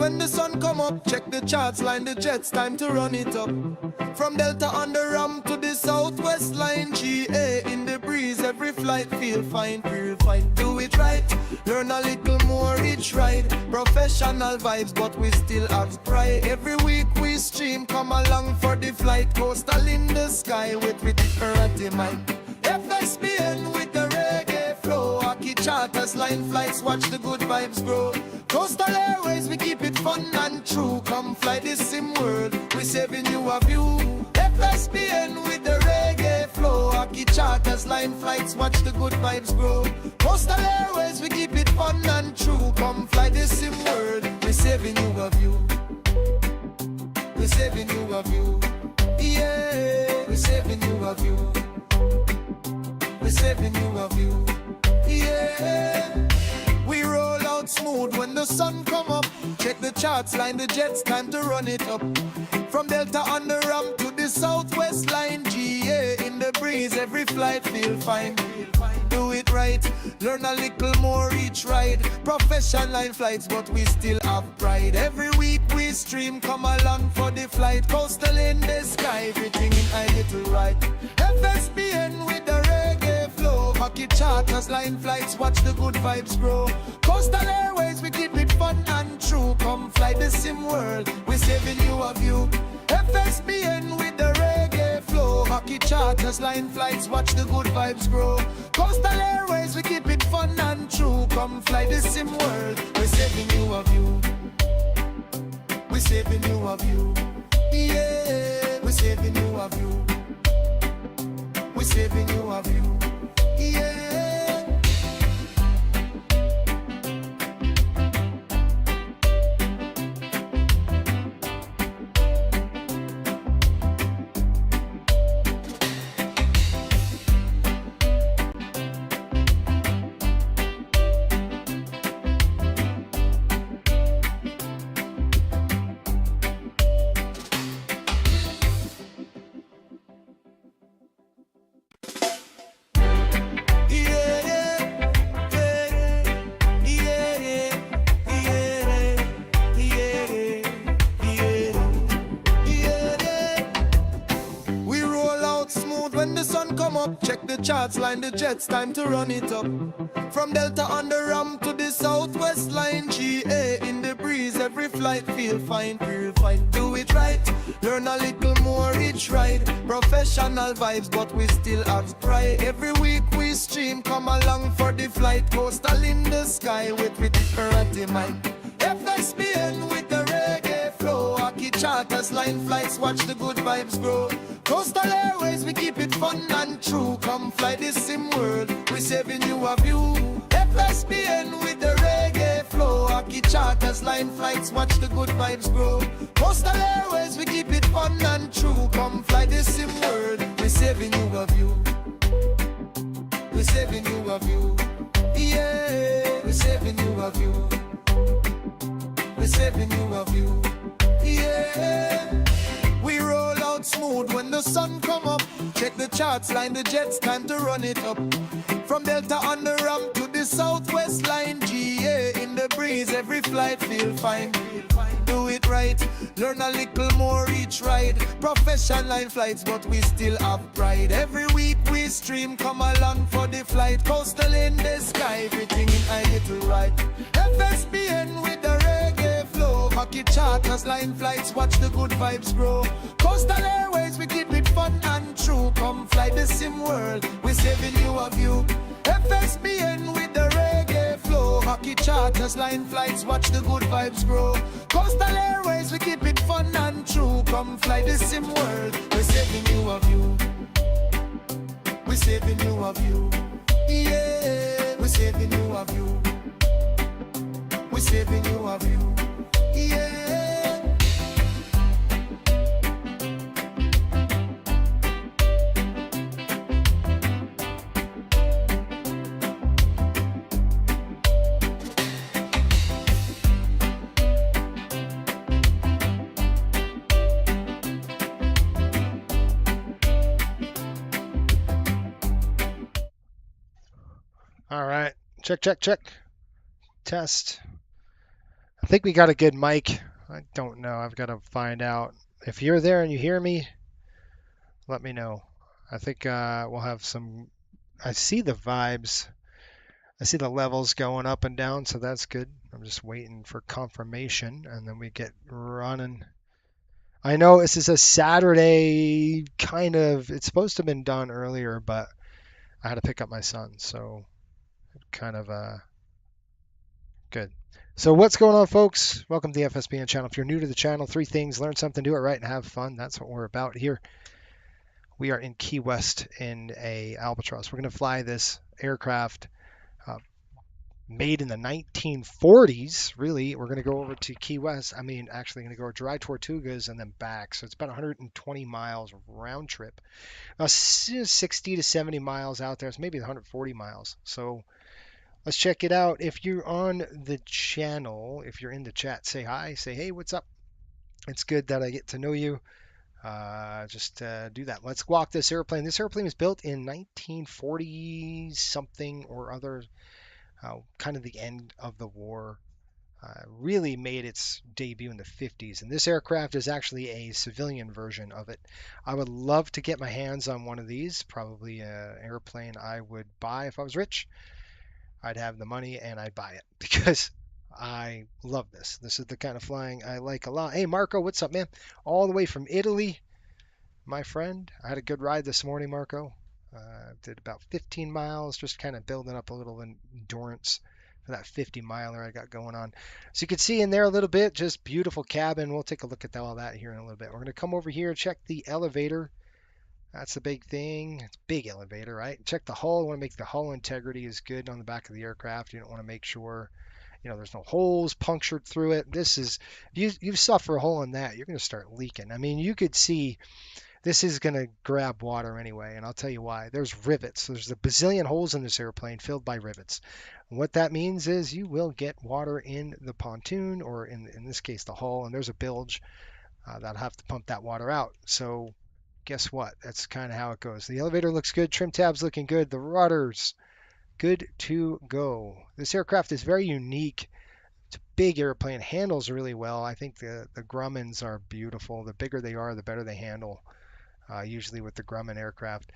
when the sun come up. Check the charts, line the jets, time to run it up. From Delta on the ram to the southwest line, GA in the breeze, every flight feel fine, feel fine. Do it right, learn a little more each ride. Professional vibes, but we still have pride. Every week we stream, come along for the flight. Coastal in the sky with karate mic. FSBN with the reggae flow. Aki charters, line flights, watch the good vibes grow. Coastal Airways, we keep it fun and true. Come fly this sim world, we saving you a view. FSBN with the reggae flow. Aki charters, line flights, watch the good vibes grow. Coastal Airways, we keep it fun and true. Come fly this sim world, we saving you a view. We saving you a view. Yeah, we saving you a view. We saving you a view. Yeah. We roll out smooth when the sun come up. Check the charts, line the jets, time to run it up. From Delta on the ram to the southwest line, GA in the breeze, every flight feel fine. Do it right, learn a little more each ride. Professional line flights, but we still have pride. Every week we stream, come along for the flight. Coastal in the sky, everything in a little right. FSBN with the reggae flow. Hockey charters, line flights, watch the good vibes grow. Coastal Airways, we keep it fun and true. Come fly the sim world, we saving you a view. FSBN with the reggae flow. Hockey charters, line flights, watch the good vibes grow. Coastal Airways, we keep it fun and true. Come fly the sim world, we saving you a view. We saving you a view. Yeah, we saving you a view. We saving you a view. Yeah. Check the charts, line the jets, time to run it up. From Delta on the ram to the southwest line, GA in the breeze, every flight feel fine, feel fine. Do it right, learn a little more each ride. Professional vibes, but we still have pride. Every week we stream, come along for the flight. Coastal in the sky with karate mic. FSBN with the reggae flow. Aki charters, line flights, watch the good vibes grow. Coastal Airways, we keep it fun and true. Come fly this sim world, we saving you a view. FSBN with the reggae flow. Aki charters, line flights, watch the good vibes grow. Coastal Airways, we keep it fun and true. Come fly this sim world, we saving you a view. We saving you a view. Yeah, we saving you a view. We saving you a view. Yeah. We roll out smooth when the sun come up. Check the charts, line the jets, time to run it up. From Delta on the ram to the southwest line, GA in the breeze, every flight feel fine. Do it right, learn a little more each ride. Professional line flights, but we still have pride. Every week we stream, come along for the flight. Coastal in the sky, everything in a little right. FSBN with the reggae flow. Hockey charters, line flights, watch the good vibes grow. Coastal Airways, we keep it fun and true. Come fly the sim world, we saving you a view. FSBN with the reggae flow. Hockey charters, line flights, watch the good vibes grow. Coastal Airways, we keep it fun and true. Come fly the sim world, we saving you a view. We saving you a view. Yeah, we saving you a view. We saving you a view. Yeah. All right. Check, check, check. Test. I think we got a good mic. I don't know. I've got to find out. If you're there and you hear me, let me know. I think we'll have some. I see the vibes. I see the levels going up and down, so that's good. I'm just waiting for confirmation, and then we get running. I know this is a Saturday, kind of. It's supposed to have been done earlier, but I had to pick up my son, so kind of good. So what's going on, folks? Welcome to the FSBN channel. If you're new to the channel, three things: learn something, do it right, and have fun. That's what we're about here. We are in Key West in a Albatross. We're going to fly this aircraft uh, made in the 1940s. Really, we're going to go over to Key West. I mean, actually, going to go to Dry Tortugas and then back. So it's about 120 miles round trip. 60 to 70 miles out there. It's maybe 140 miles. So let's check it out. If you're on the channel, if you're in the chat, say hi, say hey, what's up? It's good that I get to know you. Just do that. Let's walk this airplane. This airplane was built in 1940 something or other, kind of the end of the war. Really made its debut in the 50s. And this aircraft is actually a civilian version of it. I would love to get my hands on one of these, probably an airplane I would buy if I was rich. I'd have the money and I'd buy it because I love this. This is the kind of flying I like a lot. Hey, Marco, what's up, man? All the way from Italy, my friend. I had a good ride this morning, Marco. Did about 15 miles, just kind of building up a little endurance for that 50 miler I got going on. So you can see in there a little bit, just beautiful cabin. We'll take a look at all that here in a little bit. We're going to come over here and check the elevator. That's the big thing. It's a big elevator, right? Check the hull. You want to make the hull integrity is good on the back of the aircraft. You don't want to make sure, there's no holes punctured through it. This is, you suffer a hole in that, you're going to start leaking. I mean, you could see this is going to grab water anyway, and I'll tell you why. There's rivets. There's a bazillion holes in this airplane filled by rivets. And what that means is you will get water in the pontoon, or in this case, the hull, and there's a bilge that'll have to pump that water out. So guess what? That's kind of how it goes. The elevator looks good. Trim tabs looking good. The rudders good to go. This aircraft is very unique. It's a big airplane, handles really well. I think the Grummans are beautiful. The bigger they are, the better they handle, usually with the Grumman aircraft.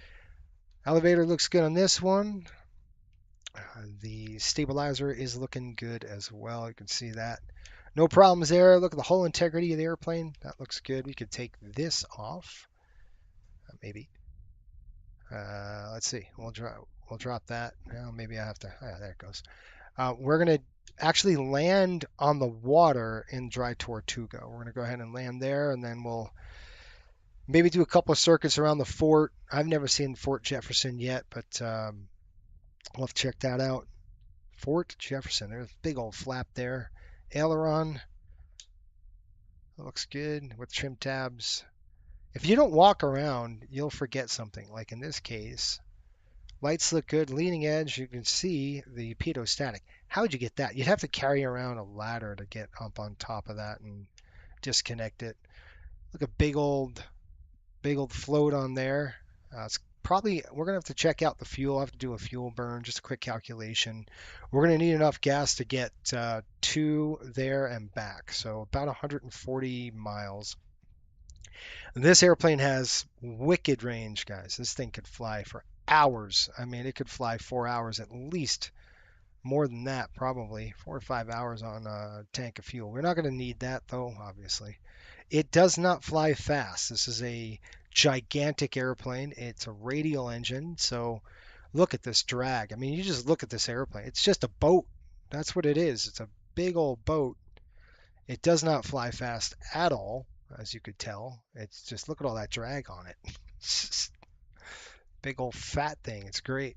Elevator looks good on this one. The stabilizer is looking good as well. You can see that. No problems there. Look at the hull integrity of the airplane. That looks good. We could take this off, maybe. Let's see. We'll drop that. Well, maybe I have to. Yeah, there it goes. We're gonna actually land on the water in Dry Tortuga. We're gonna go ahead and land there, and then we'll maybe do a couple of circuits around the fort. I've never seen Fort Jefferson yet, but we'll have to check that out. Fort Jefferson. There's a big old flap there. Aileron. Looks good with trim tabs. If you don't walk around, you'll forget something. Like in this case, lights look good. Leading edge, you can see the pedostatic. How would you get that? You'd have to carry around a ladder to get up on top of that and disconnect it. Look at big old float on there. It's probably, we're gonna have to check out the fuel. I have to do a fuel burn, just a quick calculation. We're gonna need enough gas to get to there and back, so about 140 miles. This airplane has wicked range, guys. This thing could fly for hours. I mean, it could fly 4 hours at least, more than that, probably 4 or 5 hours on a tank of fuel. We're not going to need that, though, obviously. It does not fly fast. This is a gigantic airplane. It's a radial engine, so look at this drag. I mean, you just look at this airplane. It's just a boat. That's what it is. It's a big old boat. It does not fly fast at all, as you could tell. It's just, look at all that drag on it. It's just big old fat thing. It's great.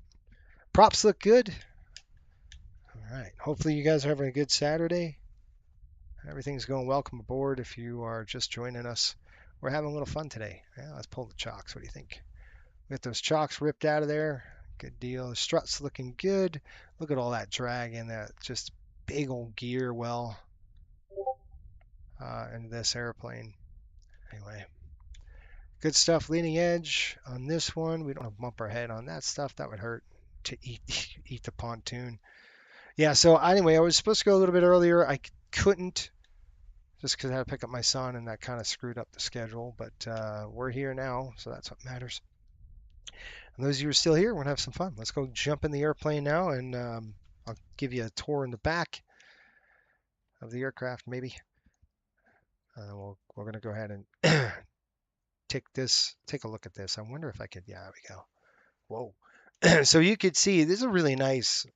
Props look good. All right. Hopefully you guys are having a good Saturday. Everything's going. Welcome aboard if you are just joining us. We're having a little fun today. Yeah, let's pull the chocks. What do you think? Get those chocks ripped out of there. Good deal. The strut's looking good. Look at all that drag in that just big old gear well in this airplane. Anyway, good stuff. Leading edge on this one. We don't want to bump our head on that stuff. That would hurt to eat eat the pontoon. Yeah, so anyway, I was supposed to go a little bit earlier. I couldn't just because I had to pick up my son and that kind of screwed up the schedule. But we're here now, so that's what matters. And those of you who are still here, we're gonna have some fun. Let's go jump in the airplane now, and I'll give you a tour in the back of the aircraft, maybe. We're gonna go ahead and take a look at this. I wonder if I could. Yeah, there we go. Whoa. So you could see this is a really nice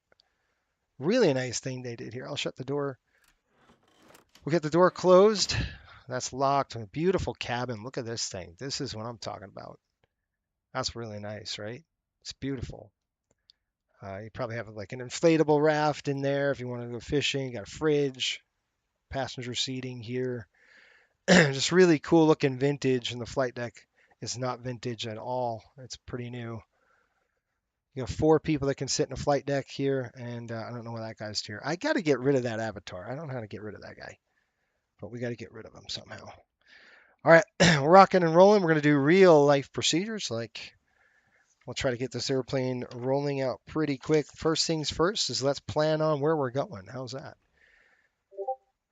thing they did here. I'll shut the door. We'll get the door closed. That's locked. A beautiful cabin. Look at this thing. This is what I'm talking about. That's really nice, right? It's beautiful. You probably have like an inflatable raft in there if you want to go fishing. You got a fridge, passenger seating here. Just really cool looking vintage, and the flight deck is not vintage at all. It's pretty new. You have 4 people that can sit in a flight deck here, and I don't know why that guy's here. I got to get rid of that avatar. I don't know how to get rid of that guy, but we got to get rid of him somehow. All right, we're rocking and rolling. We're going to do real life procedures. Like, we'll try to get this airplane rolling out pretty quick. First things first is let's plan on where we're going. How's that?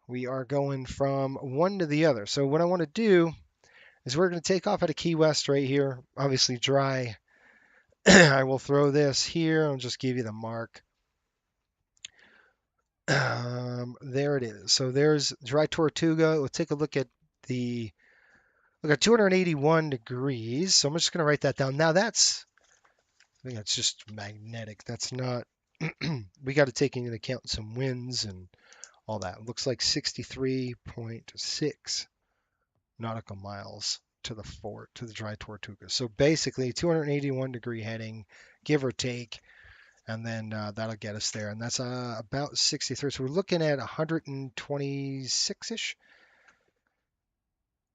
We are going from one to the other. So what I want to do is we're going to take off at a Key West right here. Obviously dry. I will throw this here. I'll just give you the mark. There it is. So there's Dry Tortuga. We'll take a look at 281 degrees. So I'm just going to write that down. Now I think that's just magnetic. That's not, we got to take into account some winds and all that. It looks like 63.6 nautical miles to the Dry Tortuga. So basically 281 degree heading, give or take, and then that'll get us there. And that's about 63. So we're looking at 126-ish.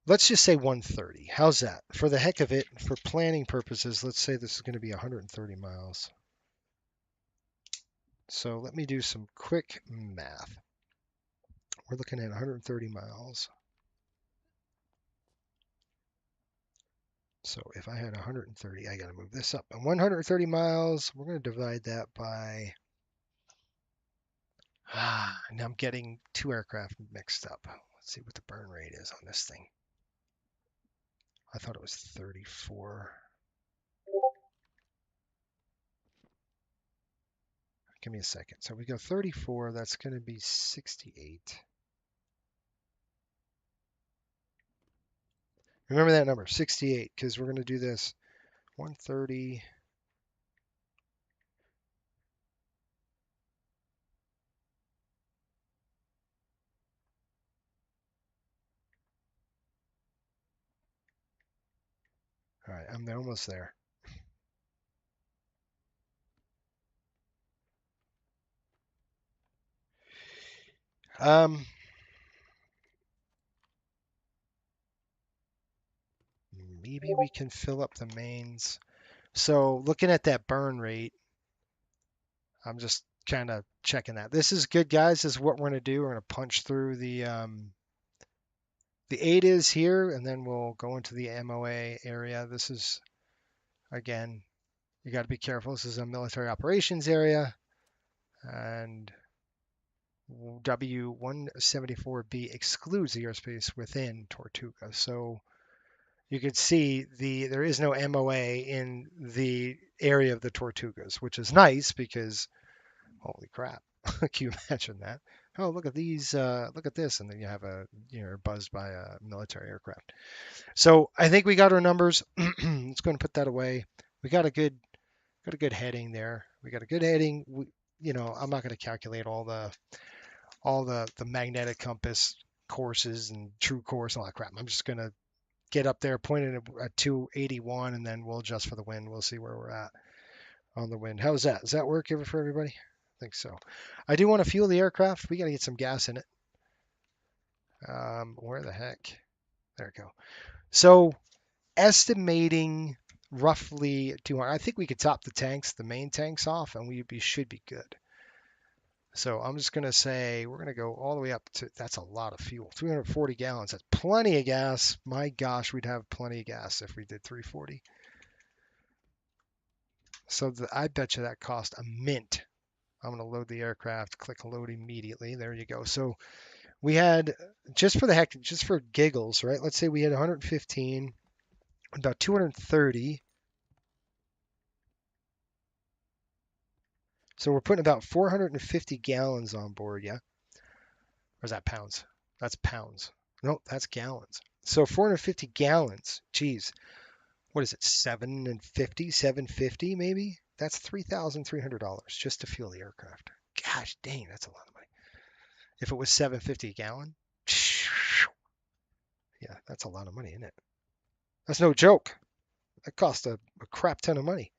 Let's just say 130. How's that? For the heck of it, for planning purposes, let's say this is going to be 130 miles. So let me do some quick math. We're looking at 130 miles. So if I had 130, I got to move this up. And 130 miles, we're going to divide that by, now I'm getting 2 aircraft mixed up. Let's see what the burn rate is on this thing. I thought it was 34. Give me a second. So we go 34, that's going to be 68. Remember that number, 68, because we're going to do this 130. All right, I'm almost there. Maybe we can fill up the mains. So looking at that burn rate, I'm just kind of checking that. This is good, guys. This is what we're going to do. We're going to punch through the 8 is here, and then we'll go into the MOA area. This is, again, you got to be careful. This is a military operations area, and W-174B excludes the airspace within Tortuga. So you could see there is no MOA in the area of the Tortugas, which is nice because holy crap, can you imagine that? Oh, look at these, look at this, and then you have you're buzzed by a military aircraft. So I think we got our numbers. Let's go and put that away. We got a good heading there. We got a good heading. I'm not going to calculate all the magnetic compass courses and true course and all that crap. I'm just going to get up there, point it at 281, and then we'll adjust for the wind. We'll see where we're at on the wind. How's that? Does that work for everybody? I think so. I do want to fuel the aircraft. We got to get some gas in it. Where the heck? There we go. So estimating roughly 200. I think we could top the main tanks off, and we should be good. So I'm just going to say we're going to go all the way up to, that's a lot of fuel, 340 gallons. That's plenty of gas. My gosh, we'd have plenty of gas if we did 340. So I bet you that cost a mint. I'm going to load the aircraft, click load immediately. There you go. So We had, just for the heck, just for giggles, right? Let's say we had 115, about 230. So we're putting about 450 gallons on board, yeah? Or is that pounds? That's pounds. No, that's gallons. So 450 gallons. Geez, what is it? 750 maybe? That's $3,300 just to fuel the aircraft. Gosh dang, that's a lot of money. If it was 750 a gallon, yeah, that's a lot of money, isn't it? That's no joke. That cost a crap ton of money.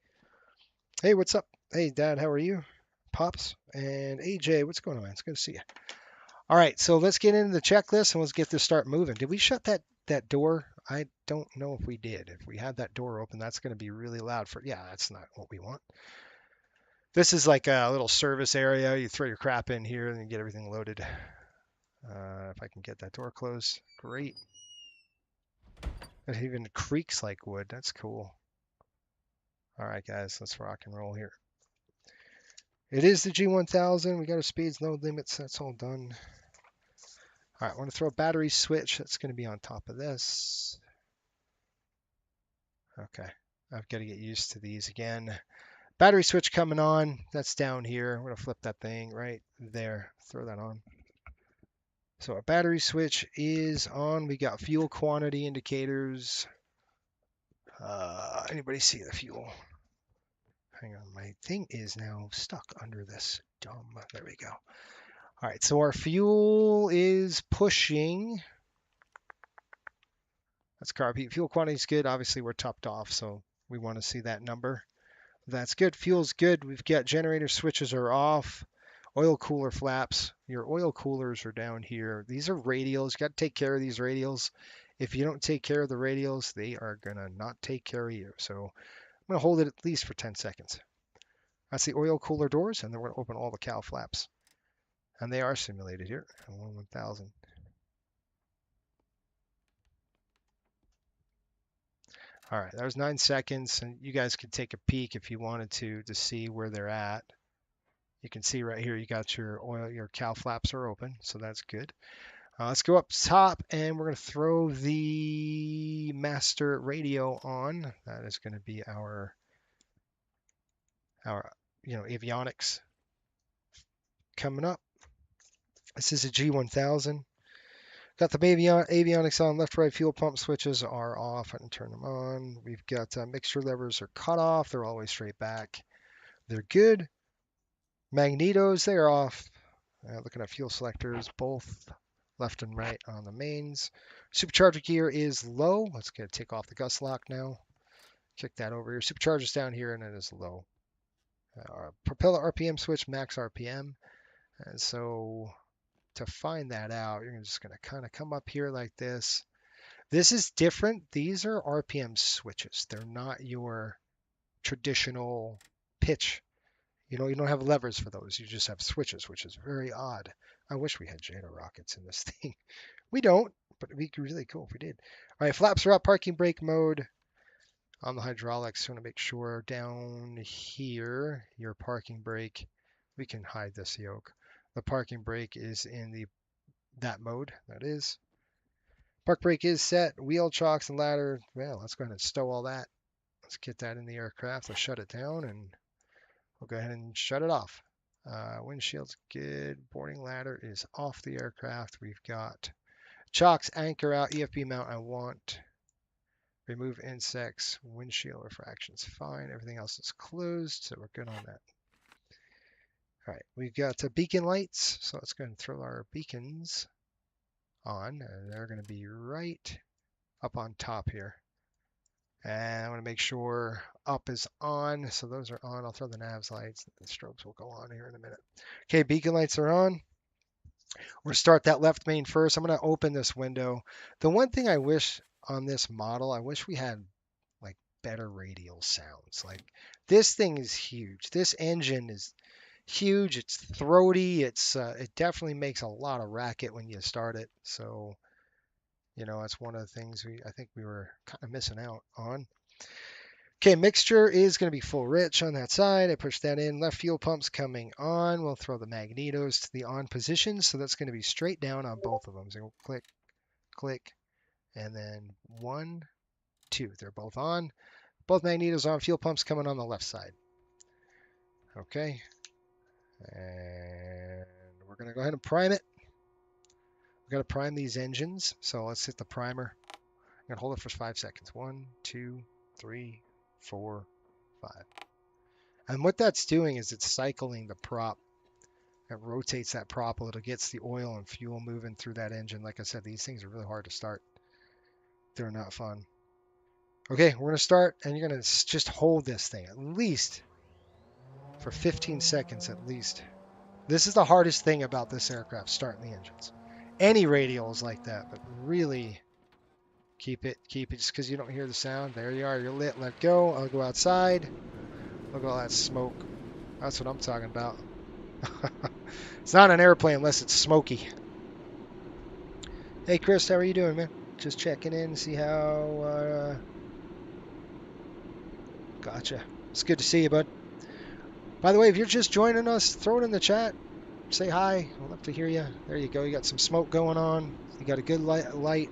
Hey, what's up? Hey, Dad, how are you? Pops and AJ, what's going on, man? It's good to see you. All right, so let's get into the checklist and let's get this start moving. Did we shut that door? I don't know if we did. If we had that door open, that's going to be really loud for. Yeah, that's not what we want. This is like a little service area. You throw your crap in here and you get everything loaded. If I can get that door closed, great. It even creaks like wood. That's cool. All right, guys, let's rock and roll here. It is the G1000. We got our speeds, no limits. That's all done. All right, I want to throw a battery switch. That's going to be on top of this. Okay, I've got to get used to these again. Battery switch coming on. That's down here. I'm going to flip that thing right there. Throw that on. So our battery switch is on. We got fuel quantity indicators. Anybody see the fuel? Hang on, my thing is now stuck under this dumb. There we go. All right, so our fuel is pushing. That's carb heat. Fuel quantity is good. Obviously, we're topped off, so we want to see that number. That's good. Fuel's good. We've got generator switches are off. Oil cooler flaps. Your oil coolers are down here. These are radials. You got to take care of these radials. If you don't take care of the radials, they are going to not take care of you. So I'm going to hold it at least for 10 seconds. That's the oil cooler doors, and then we're going to open all the cowl flaps. And they are simulated here. 1000. All right, that was 9 seconds, and you guys could take a peek if you wanted to see where they're at. You can see right here, you got your oil, your cowl flaps are open, so that's good. Let's go up top, and we're going to throw the master radio on. That is going to be our avionics coming up. This is a G1000. Got the avionics on. Left, right fuel pump switches are off. I can turn them on. We've got mixture levers are cut off. They're always straight back. They're good. Magnetos, they are off. Looking at fuel selectors, both left and right on the mains. Supercharger gear is low. Let's take off the gust lock now. Kick that over here. Supercharger's down here and it is low. Propeller RPM switch, max RPM. And so to find that out, you're just going to kind of come up here like this. This is different. These are RPM switches. They're not your traditional pitch. You don't have levers for those. You just have switches, which is very odd. I wish we had Jada rockets in this thing. We don't, but it'd be really cool if we did. All right, flaps are up, parking brake mode on the hydraulics. So I want to make sure down here, your parking brake, we can hide this yoke. The parking brake is in that mode. That is. Park brake is set. Wheel chocks and ladder. Well, let's go ahead and stow all that. Let's get that in the aircraft. Let's shut it down and we'll go ahead and shut it off. Windshield's good. Boarding ladder is off the aircraft. We've got chocks, anchor out, EFB mount I want. Remove insects, windshield refraction's fine. Everything else is closed, so we're good on that. All right, we've got beacon lights, so let's go ahead and throw our beacons on. And they're going to be right up on top here. And I want to make sure up is on, so those are on. I'll throw the navs lights. The strobes will go on here in a minute. Okay, beacon lights are on. We'll start that left main first. I'm going to open this window. The one thing I wish on this model, I wish we had like better radial sounds. Like this thing is huge. This engine is huge. It's throaty. It definitely makes a lot of racket when you start it. So, that's one of the things I think we were kind of missing out on. Okay, mixture is going to be full rich on that side. I push that in. Left fuel pump's coming on. We'll throw the magnetos to the on position. So that's going to be straight down on both of them. So we'll click, click, and then 1, 2. They're both on. Both magnetos on. Fuel pump's coming on the left side. Okay. And we're going to go ahead and prime it. We've got to prime these engines. So let's hit the primer. I'm going to hold it for 5 seconds. 1, 2, 3, 4, 5. And what that's doing is it's cycling the prop. It rotates that prop a little, gets the oil and fuel moving through that engine. Like I said, these things are really hard to start. They're not fun. Okay, we're going to start, and you're going to just hold this thing at least for 15 seconds at least. This is the hardest thing about this aircraft, starting the engines. Any radial is like that, but really keep it just because you don't hear the sound. There you are, you're lit, let go. I'll go outside. Look at all that smoke. That's what I'm talking about. It's not an airplane unless it's smoky. Hey Chris, how are you doing, man? Just checking in, see how... Gotcha. It's good to see you, bud. By the way, if you're just joining us, throw it in the chat. Say hi. I'd love to hear you. There you go. You got some smoke going on. You got a good light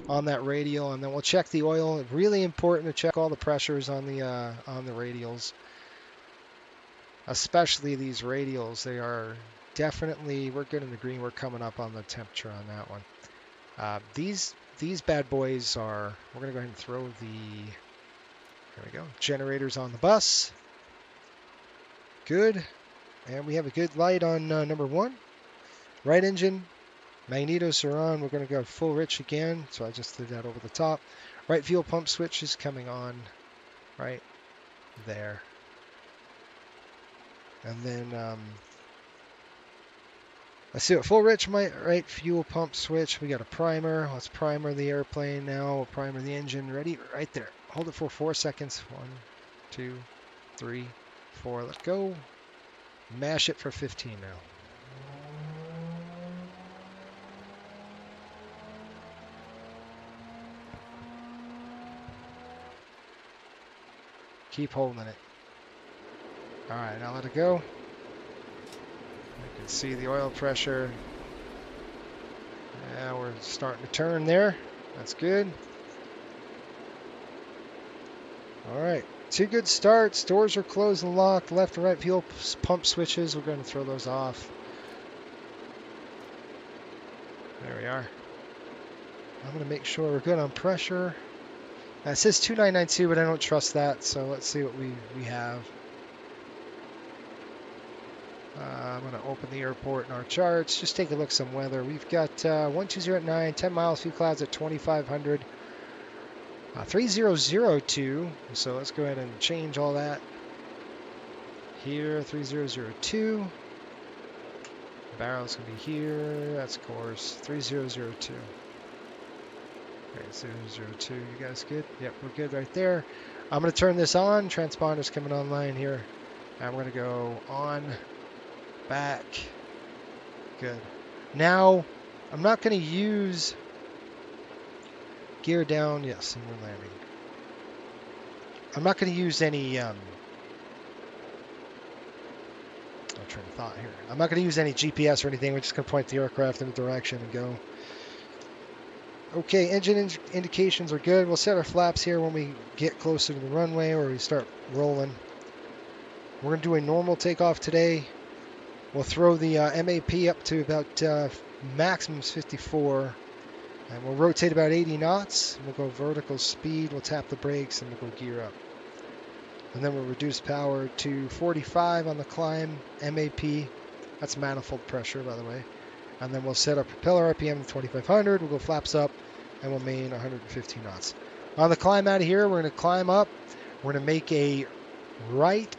on that radial, and then we'll check the oil. It's really important to check all the pressures on the radials, especially these radials. They are definitely, we're good in the green. We're coming up on the temperature on that one. These bad boys are, we're going to go ahead and throw the, there we go, generators on the bus. Good. And we have a good light on number 1. Right engine, magnetos are on. We're going to go full rich again. So I just did that over the top. Right fuel pump switch is coming on right there. And then let's see what full rich, right fuel pump switch. We got a primer. Let's primer the airplane now. We'll primer the engine. Ready? Right there. Hold it for 4 seconds. 1, 2, 3, 4. Let go. Mash it for 15 now. Keep holding it. All right, now let it go. You can see the oil pressure. Yeah, we're starting to turn there. That's good. All right, 2 good starts. Doors are closed and locked. Left and right fuel pump switches. We're going to throw those off. There we are. I'm going to make sure we're good on pressure. It says 2992, but I don't trust that, so let's see what we have. I'm going to open the airport in our charts. Just take a look at some weather. We've got 120 at 9, 10 miles, few clouds at 2,500. 3002, so let's go ahead and change all that. Here, 3002. Barrel's going to be here. That's course 3002. Okay, 002. You guys good? Yep, we're good right there. I'm going to turn this on. Transponder's coming online here. And we're going to go on, back. Good. Now, I'm not going to use gear down. Yes, and we're landing. I'm not going to use any... I'll train of thought here. I'm not going to use any GPS or anything. We're just going to point the aircraft in a direction and go. Okay, engine indications are good. We'll set our flaps here when we get closer to the runway or we start rolling. We're going to do a normal takeoff today. We'll throw the MAP up to about maximum 54. And we'll rotate about 80 knots. We'll go vertical speed. We'll tap the brakes and we'll go gear up. And then we'll reduce power to 45 on the climb, MAP. That's manifold pressure, by the way. And then we'll set our propeller RPM to 2,500. We'll go flaps up, and we'll main 115 knots. On the climb out of here, we're going to climb up. We're going to make a right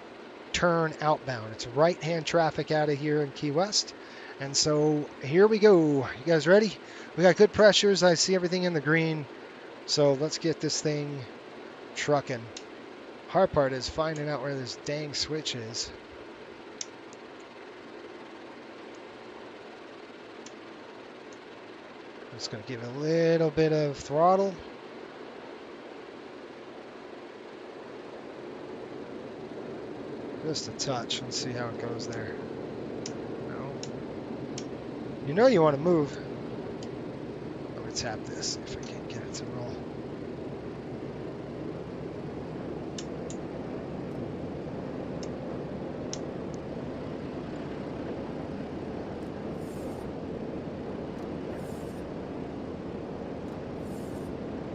turn outbound. It's right-hand traffic out of here in Key West. And so here we go. You guys ready? We got good pressures. I see everything in the green. So let's get this thing trucking. Hard part is finding out where this dang switch is. I'm just going to give it a little bit of throttle. Just a touch. Let's see how it goes there. No. You know you want to move. Let me tap this, see if I can get it to roll.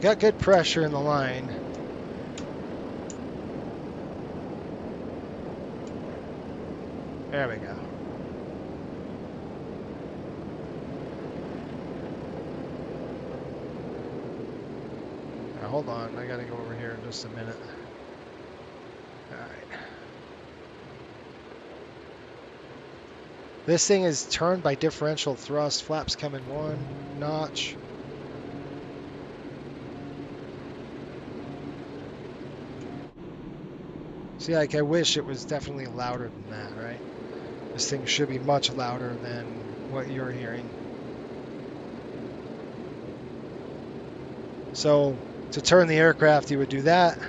Got good pressure in the line. There we go. Now, hold on, I gotta go over here in just a minute. Alright. This thing is turned by differential thrust. Flaps come in one notch. See, like, I wish it was definitely louder than that, right? This thing should be much louder than what you're hearing. So, to turn the aircraft, you would do that.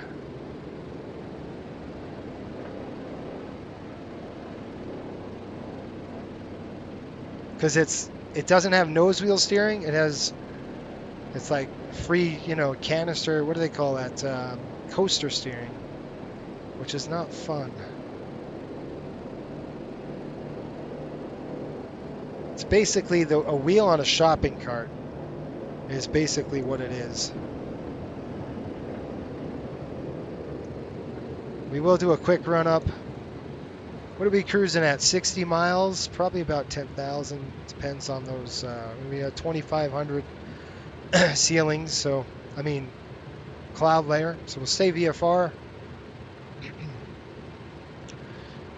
Because it doesn't have nose wheel steering. It's like free, you know, canister, what do they call that? Coaster steering, which is not fun. It's basically a wheel on a shopping cart is basically what it is. We will do a quick run up. What are we cruising at? 60 miles? Probably about 10,000. Depends on those. We have 2,500 ceilings. So, I mean, cloud layer. So we'll stay VFR. Let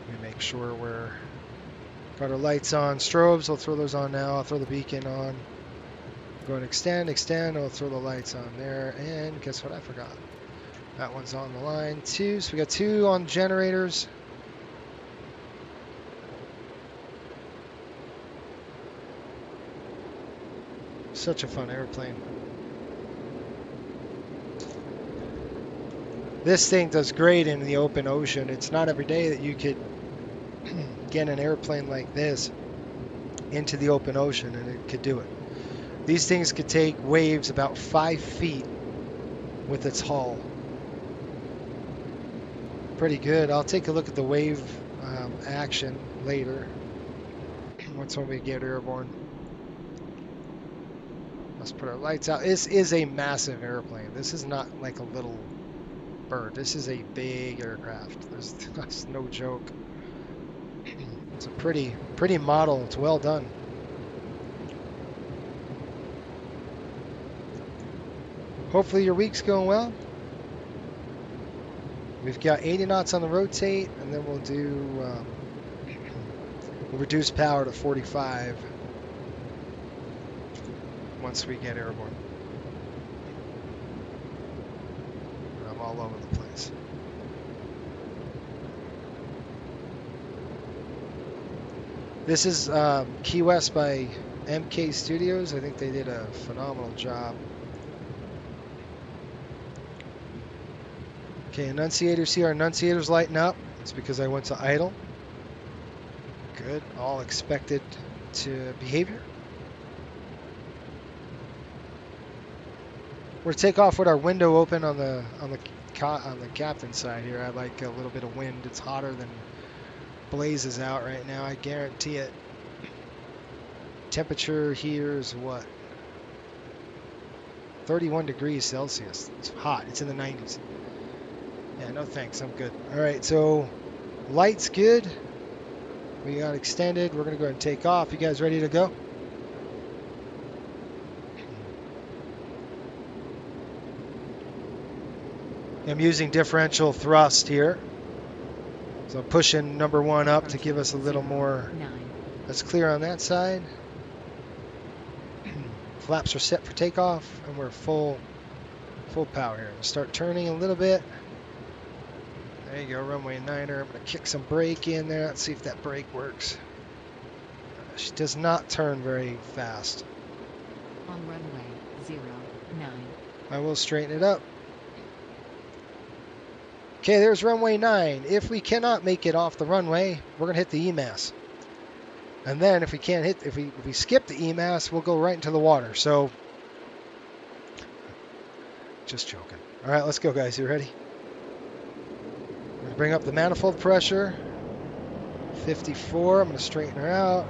me make sure we're got our lights on. Strobes, I'll throw those on now. I'll throw the beacon on. Go and extend. I'll throw the lights on there. And guess what? I forgot. That one's on the line. 2. So we got 2 on generators. Such a fun airplane. This thing does great in the open ocean. It's not every day that you could get an airplane like this into the open ocean, and it could do it. These things could take waves about 5 feet with its hull. Pretty good. I'll take a look at the wave action later. Once when we get airborne. Let's put our lights out. This is a massive airplane. This is not like a little bird. This is a big aircraft. That's no joke. It's a pretty model. It's well done. Hopefully your week's going well. We've got 80 knots on the rotate, and then we'll do we'll reduce power to 45 once we get airborne. I'm all over the place. This is Key West by MK Studios. I think they did a phenomenal job. Okay, annunciators here. Annunciators lighting up. It's because I went to idle. Good. All expected to behavior. We're to take off with our window open on the captain's side here. I like a little bit of wind. It's hotter than blazes out right now. I guarantee it. Temperature here is what? 31 degrees Celsius. It's hot. It's in the 90s. Yeah, no thanks. I'm good. All right, so lights good. We got extended. We're going to go ahead and take off. You guys ready to go? I'm using differential thrust here. So I'm pushing number 1 up to give us a little more. That's clear on that side. Flaps are set for takeoff, and we're full power here. We'll start turning a little bit. There you go, runway 9er. I'm going to kick some brake in there. Let's see if that brake works. She does not turn very fast. On runway 09. I will straighten it up. Okay, there's runway 9. If we cannot make it off the runway, we're gonna hit the EMAS. And then if we can't hit, if we skip the EMAS, we'll go right into the water. So, just joking. All right, let's go, guys. You ready? We're gonna bring up the manifold pressure. 54. I'm gonna straighten her out.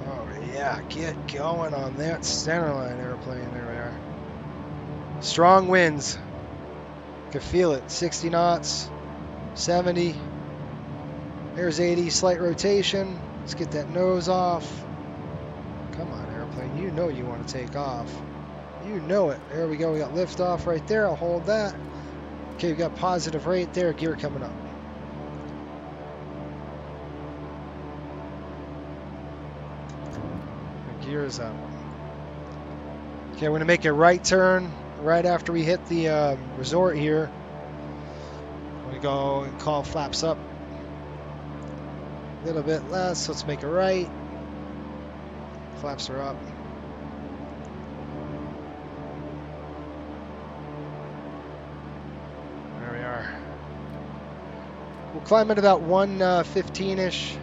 Oh yeah, get going on that centerline airplane. There we are. Strong winds. Can feel it. 60 knots, 70. There's 80. Slight rotation. Let's get that nose off. Come on, airplane. You know you want to take off. You know it. There we go. We got lift off right there. I'll hold that. Okay, we got positive rate there. Gear coming up. The gear is up. Okay, we're going to make a right turn right after we hit the resort here. I'm going to go and call flaps up. A little bit less. Let's make a right. Flaps are up. There we are. We'll climb at about 115-ish.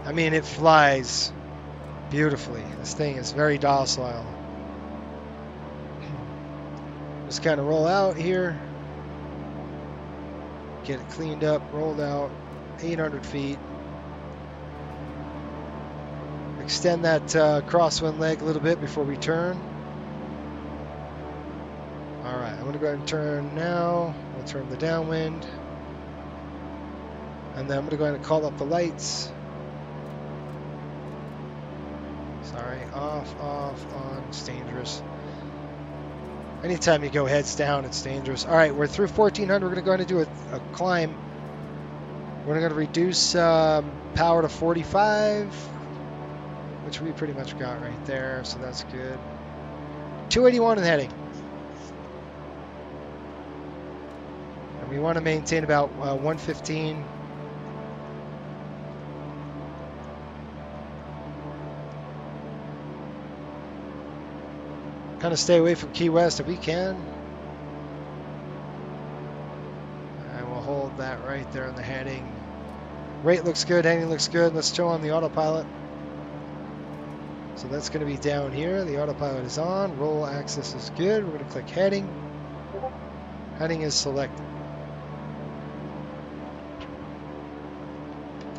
I mean, it flies beautifully. This thing is very docile. Just kind of roll out here. Get it cleaned up, rolled out. 800 feet. Extend that crosswind leg a little bit before we turn. Alright, I'm going to go ahead and turn now. We'll turn the downwind. And then I'm going to go ahead and call up the lights. Sorry, off, on. It's dangerous. Anytime you go heads down, it's dangerous. Alright, we're through 1400. We're going to go ahead and do a climb. We're going to reduce power to 45, which we pretty much got right there, so that's good. 281 in heading. And we want to maintain about 115. Kind of stay away from Key West if we can. And we'll hold that right there in the heading. Rate looks good, heading looks good. Let's show on the autopilot. So that's going to be down here. The autopilot is on. Roll axis is good. We're going to click heading. Heading is selected.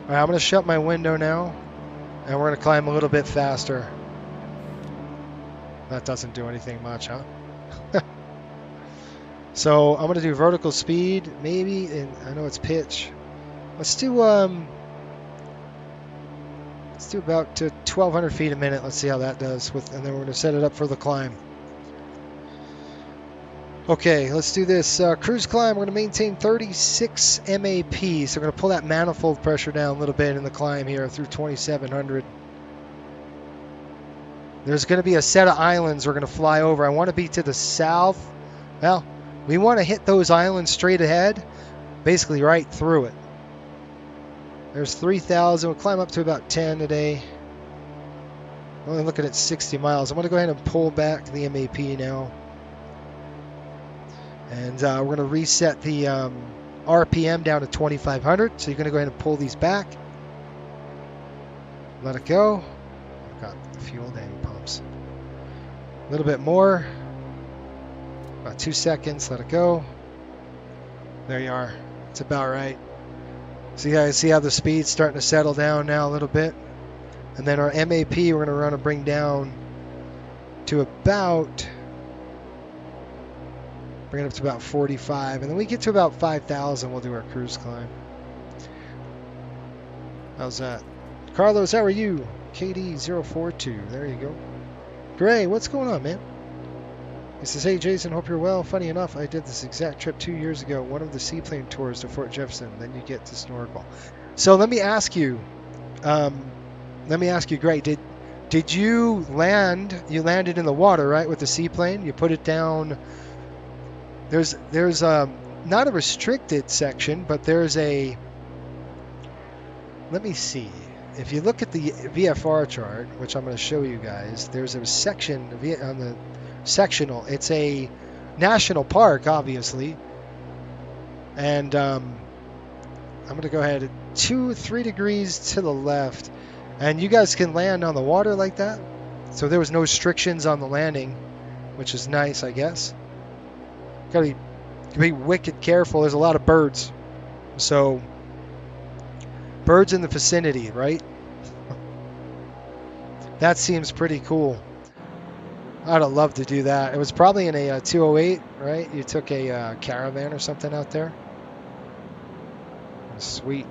All right, I'm going to shut my window now. And we're going to climb a little bit faster. That doesn't do anything much, huh? So I'm going to do vertical speed, maybe, and I know it's pitch. Let's do about 1,200 feet a minute. Let's see how that does, and then we're going to set it up for the climb. Okay, let's do this cruise climb. We're going to maintain 36 MAP, so we're going to pull that manifold pressure down a little bit in the climb here through 2,700. There's going to be a set of islands we're going to fly over. I want to be to the south. Well, we want to hit those islands straight ahead, basically right through it. There's 3,000. We'll climb up to about 10 today. I'm only looking at 60 miles. I'm going to go ahead and pull back the MAP now. And we're going to reset the RPM down to 2,500. So you're going to go ahead and pull these back. Let it go. I've got the fuel tank pumps. A little bit more. About 2 seconds. Let it go. There you are. It's about right. So you guys see how the speed's starting to settle down now a little bit. And then our MAP we're going to bring down to about, bring it up to about 45. And then we get to about 5,000, we'll do our cruise climb. How's that? Carlos, how are you? KD042, there you go. Gray, what's going on, man? He says, hey Jason, hope you're well. Funny enough, I did this exact trip 2 years ago, one of the seaplane tours to Fort Jefferson. Then you get to snorkel. So let me ask you, Gray, did you land? You landed in the water, right, with the seaplane? You put it down. There's not a restricted section, but there's a. Let me see. if you look at the VFR chart, which I'm going to show you guys, there's a section on the sectional. It's a national park, obviously, and I'm going to go ahead at 2-3 degrees to the left, and you guys can land on the water like that. So there was no restrictions on the landing, which is nice, I guess. Gotta be wicked careful. There's a lot of birds, so birds in the vicinity, right? That seems pretty cool. I'd have loved to do that. It was probably in a 208, right? You took a caravan or something out there. Sweet.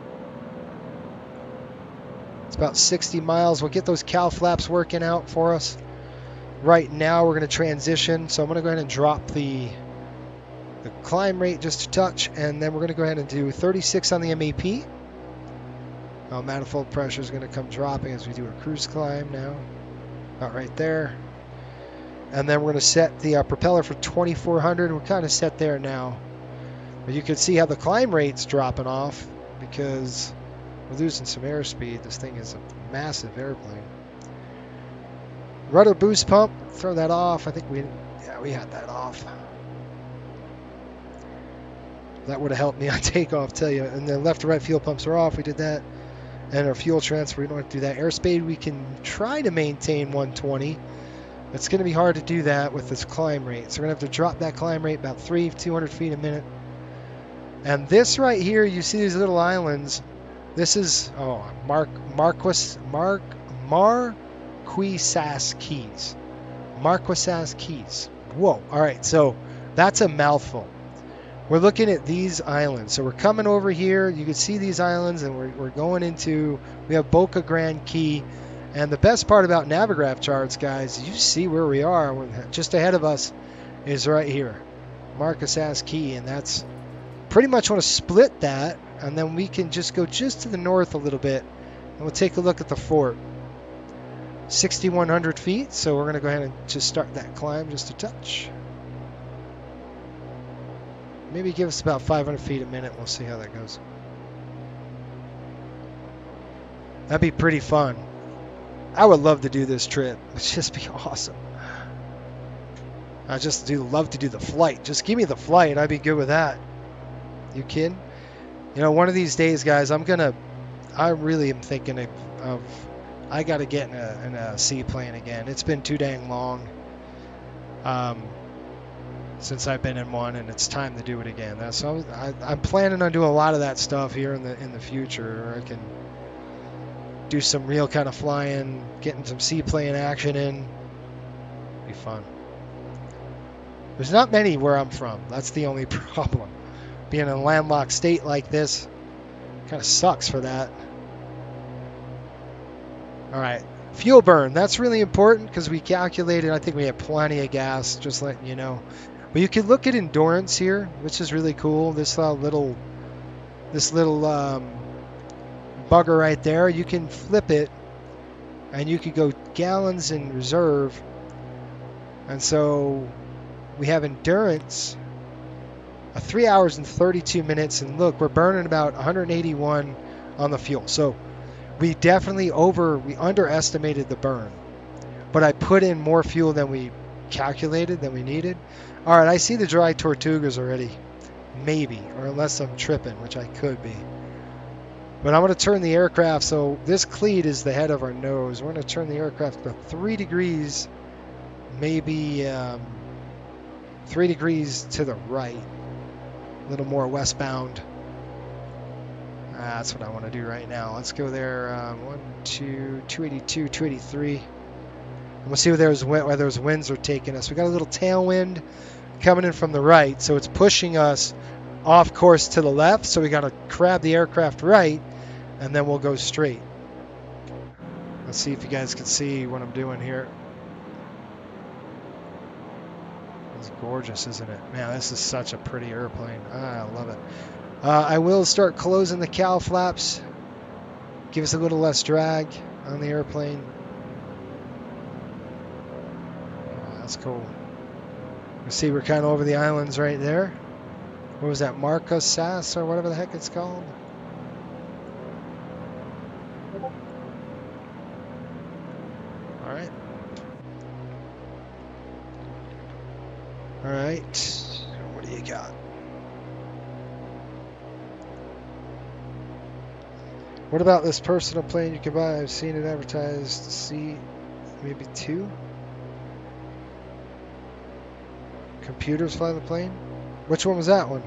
It's about 60 miles. We'll get those cow flaps working out for us. Right now we're going to transition, so I'm going to go ahead and drop the climb rate just a touch, and then we're going to go ahead and do 36 on the MAP. Manifold pressure is going to come dropping as we do a cruise climb now. About right there. And then we're going to set the propeller for 2400. We're kind of set there now. But you can see how the climb rate's dropping off because we're losing some airspeed. This thing is a massive airplane. Rudder boost pump, throw that off. I think we had that off. That would have helped me on takeoff, tell you. And the left to right fuel pumps are off. We did that. And our fuel transfer, we don't have to do that. Airspeed, we can try to maintain 120. It's going to be hard to do that with this climb rate. So we're going to have to drop that climb rate about 200 feet a minute. And this right here, you see these little islands. This is Marquesas Keys. Marquesas Keys. Whoa. All right, so that's a mouthful. We're looking at these islands. So we're coming over here. You can see these islands, and we're going into, we have Boca Grande Key. And the best part about Navigraph charts, guys, you see where we are. Just ahead of us is right here, Marquesas Key, and that's pretty much want to split that, and then we can just go just to the north a little bit, and we'll take a look at the fort. 6,100 feet, so we're going to go ahead and just start that climb just a touch. Maybe give us about 500 feet a minute. We'll see how that goes. That'd be pretty fun. I would love to do this trip. It'd just be awesome. I just love to do the flight. Just give me the flight. I'd be good with that. You kidding? You know, one of these days, guys, I really am thinking of I got to get in a seaplane again. It's been too dang long since I've been in one, and it's time to do it again. So I'm planning on doing a lot of that stuff here in the future. Where I can do some real kind of flying, getting some seaplane action in. Be fun. There's not many where I'm from. That's the only problem. Being in a landlocked state like this kind of sucks for that. All right, fuel burn. That's really important because we calculated. I think we have plenty of gas. Just letting you know. But you can look at endurance here, which is really cool. This little bugger right there. You can flip it, and you could go gallons in reserve. And so we have endurance. 3 hours and 32 minutes, and look, we're burning about 181 on the fuel. So we definitely underestimated the burn, but I put in more fuel than we calculated, than we needed. All right, I see the Dry Tortugas already, maybe, or unless I'm tripping, which I could be. But I'm going to turn the aircraft, so this cleat is the head of our nose. We're going to turn the aircraft about 3 degrees, maybe 3 degrees to the right. A little more westbound. That's what I want to do right now. Let's go there. 282, 283. And we'll see where those winds are taking us. We got a little tailwind coming in from the right, so it's pushing us off course to the left. So we got to crab the aircraft right, and then we'll go straight. Let's see if you guys can see what I'm doing here. It's gorgeous, isn't it? Man, this is such a pretty airplane. I love it. I will start closing the cow flaps. Give us a little less drag on the airplane. Oh, that's cool. You see we're kind of over the islands right there. What was that? Marquesas or whatever the heck it's called. right. What do you got? What about this personal plane you can buy? I've seen it advertised. See, maybe 2. Computers fly the plane? Which one was that one?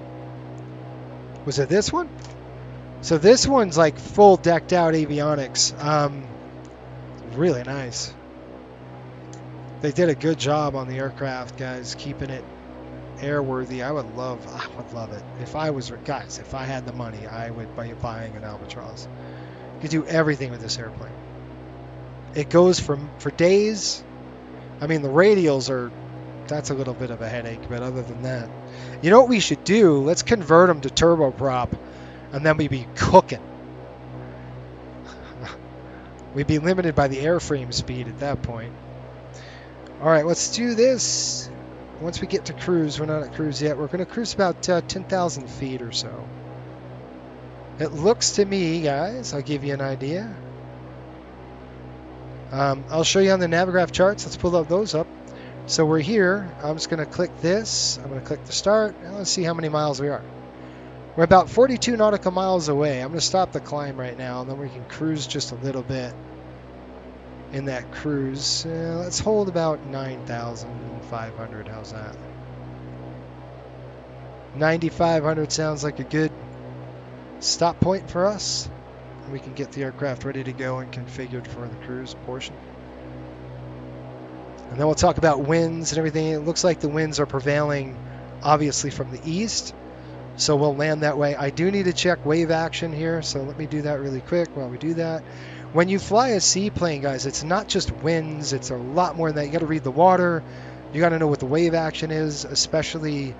Was it this one? So this one's like full decked out avionics. Really nice. They did a good job on the aircraft, guys, keeping it airworthy. I would love it. If I was, guys, if I had the money, I would be buying an Albatross. You could do everything with this airplane. It goes for days. I mean, the radials are, that's a little bit of a headache, but other than that, you know what we should do? Let's convert them to turboprop, and then we'd be cooking. We'd be limited by the airframe speed at that point. All right, let's do this. Once we get to cruise, we're not at cruise yet. We're going to cruise about 10,000 feet or so. It looks to me, guys, I'll give you an idea. I'll show you on the Navigraph charts. Let's pull those up. So we're here. I'm just going to click this. I'm going to click the start. And let's see how many miles we are. We're about 42 nautical miles away. I'm going to stop the climb right now, and then we can cruise just a little bit in that cruise. Let's hold about 9,500. How's that? 9,500 sounds like a good stop point for us. We can get the aircraft ready to go and configured for the cruise portion. And then we'll talk about winds and everything. It looks like the winds are prevailing, obviously, from the east. So we'll land that way. I do need to check wave action here, so let me do that really quick while we do that. When you fly a seaplane, guys, it's not just winds. It's a lot more than that. You got to read the water. You got to know what the wave action is, especially.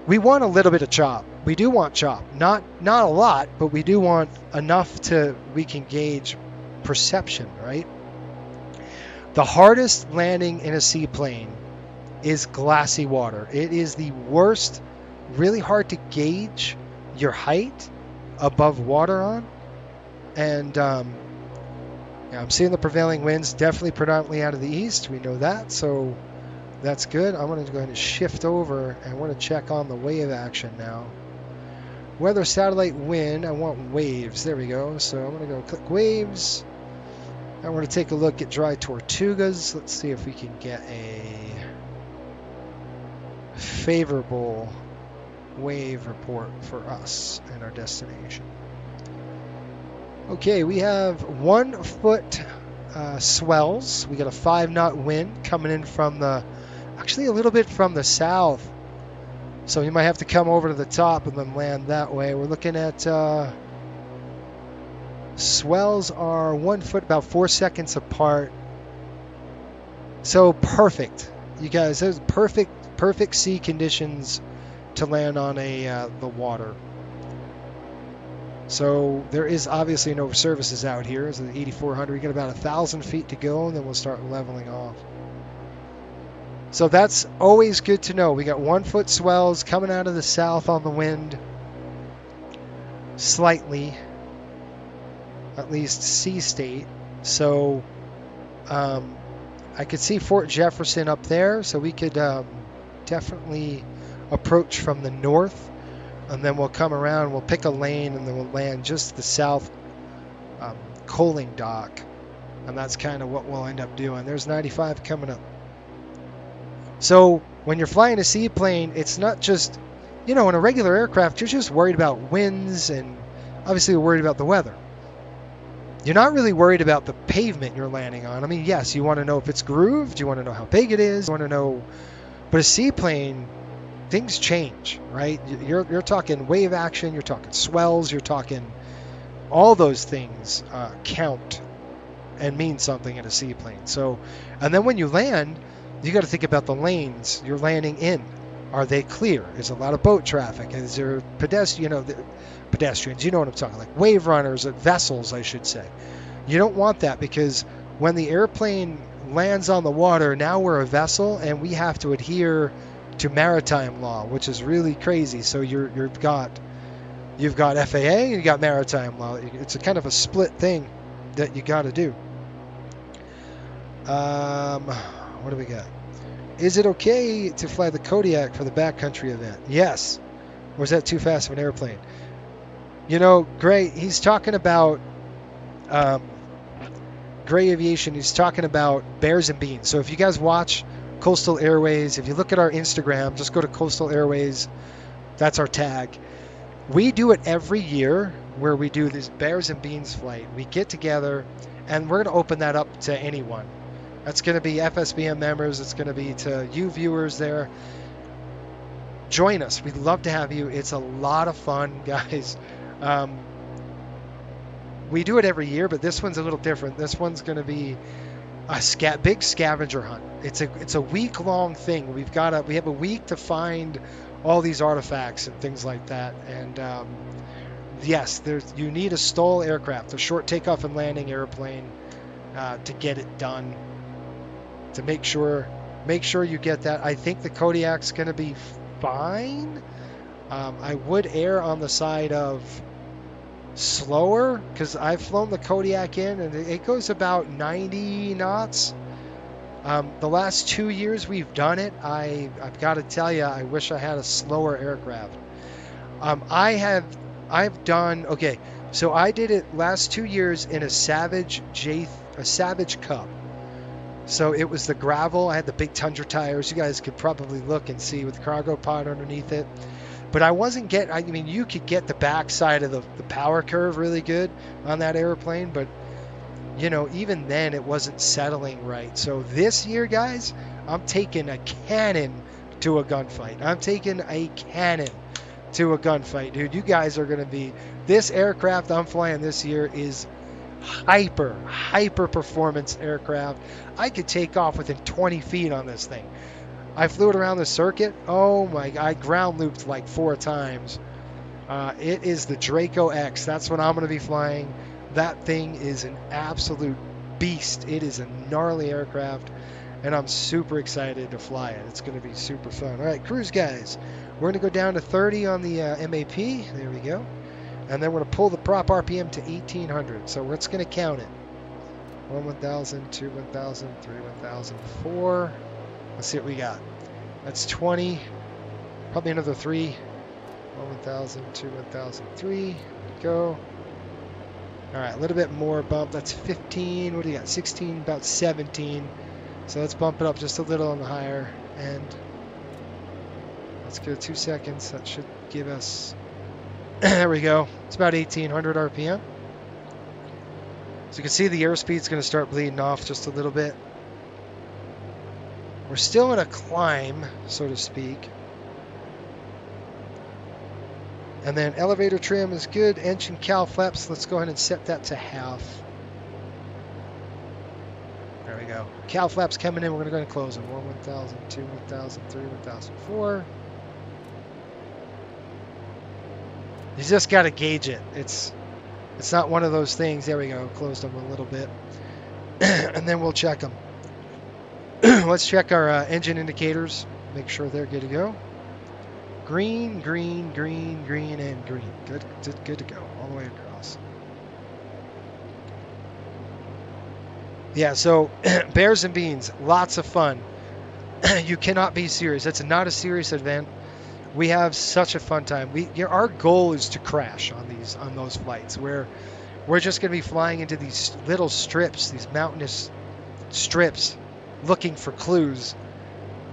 We want a little bit of chop. We do want chop. Not a lot, but we do want enough to we can gauge perception, right? The hardest landing in a seaplane is glassy water. It is the worst, really hard to gauge your height above water on. And yeah, I'm seeing the prevailing winds definitely predominantly out of the east. We know that, so that's good. I'm going to go ahead and shift over, and I want to check on the wave action now. Weather, satellite, wind. I want waves. There we go. So I'm going to go click waves. I want to take a look at Dry Tortugas. Let's see if we can get a favorable wave report for us and our destination. Okay, we have 1 foot swells. We got a 5-knot wind coming in from actually a little bit from the south. So you might have to come over to the top and then land that way. We're looking at swells are 1 foot, about 4 seconds apart. So perfect, you guys. Those perfect sea conditions to land on the water. So there is obviously no services out here. So the 8,400, we got about 1,000 feet to go, and then we'll start leveling off. So that's always good to know. We got 1 foot swells coming out of the south on the wind, slightly, at least sea state. So I could see Fort Jefferson up there, so we could definitely approach from the north. And then we'll come around, we'll pick a lane, and then we'll land just the south coaling dock. And that's kind of what we'll end up doing. There's 95 coming up. So when you're flying a seaplane, it's not just, in a regular aircraft, you're just worried about winds, and obviously you're worried about the weather. You're not really worried about the pavement you're landing on. I mean, yes, you want to know if it's grooved, you want to know how big it is, you want to know, but a seaplane, things change, right? You're talking wave action, you're talking swells, you're talking all those things count and mean something in a seaplane. So, and then when you land, you got to think about the lanes you're landing in. Are they clear? Is a lot of boat traffic? Is there pedestrians? You know what I'm talking, like wave runners, vessels, I should say. You don't want that, because when the airplane lands on the water, now we're a vessel and we have to adhere to maritime law, which is really crazy. So you've got FAA and you got maritime law. It's a kind of a split thing that you got to do. What do we got? Is it okay to fly the Kodiak for the backcountry event? Yes. Or is that too fast of an airplane? You know, Gray, he's talking about Gray Aviation. He's talking about Bears and Beans. So if you guys watch Coastal Airways, if you look at our Instagram, just go to Coastal Airways. That's our tag. We do it every year where we do this Bears and Beans flight. We get together, and we're going to open that up to anyone. That's going to be FSBN members. It's going to be to you viewers there. Join us. We'd love to have you. It's a lot of fun, guys. We do it every year, but this one's a little different. This one's going to be a big scavenger hunt. It's a week-long thing. We have a week to find all these artifacts and things like that. And yes, you need a STOL aircraft, a short takeoff and landing airplane, to get it done. To make sure you get that. I think the Kodiak's going to be fine. I would err on the side of slower because I've flown the Kodiak in and it goes about 90 knots. The last 2 years we've done it, I've got to tell you, I wish I had a slower aircraft. I've done okay. So I did it last 2 years in a Savage Cup. So it was the gravel. I had the big Tundra tires. You guys could probably look and see with the cargo pod underneath it. But I wasn't getting, I mean, you could get the backside of the power curve really good on that airplane. But, you know, even then it wasn't settling right. So this year, guys, I'm taking a cannon to a gunfight. I'm taking a cannon to a gunfight, dude. You guys are going to be, this aircraft I'm flying this year is hyper performance aircraft. I could take off within 20 feet on this thing. I flew it around the circuit. Oh my, I ground looped like 4 times. It is the Draco X. That's what I'm going to be flying. That thing is an absolute beast. It is a gnarly aircraft, and I'm super excited to fly it. It's going to be super fun. All right, cruise guys. We're going to go down to 30 on the MAP. There we go. And then we're going to pull the prop RPM to 1800. So we're just going to count it. 1 1000, 2 1000, 3 1000, 4. Let's see what we got. That's 20. Probably another 3. 1 1000, 2 1000, 3. Go. All right, a little bit more bump. That's 15. What do you got? 16, about 17. So let's bump it up just a little on the higher end. Let's go 2 seconds. That should give us... There we go. It's about 1800 RPM. So you can see the airspeed's going to start bleeding off just a little bit. We're still in a climb, so to speak. And then elevator trim is good. Engine cowl flaps, let's go ahead and set that to half. There we go. Cowl flaps coming in. We're going to go ahead and close them. 1 1000, 2 1000, 3 1000, 4. You just got to gauge it. It's not one of those things. There we go. Closed them a little bit. And then we'll check them. Let's check our engine indicators. Make sure they're good to go. Green, green, green, green, and green. Good to go. All the way across. Yeah, so Bears and Beans. Lots of fun. You cannot be serious. It's not a serious event. We have such a fun time. Our goal is to crash on those flights where we're just going to be flying into these little strips, these mountainous strips, looking for clues.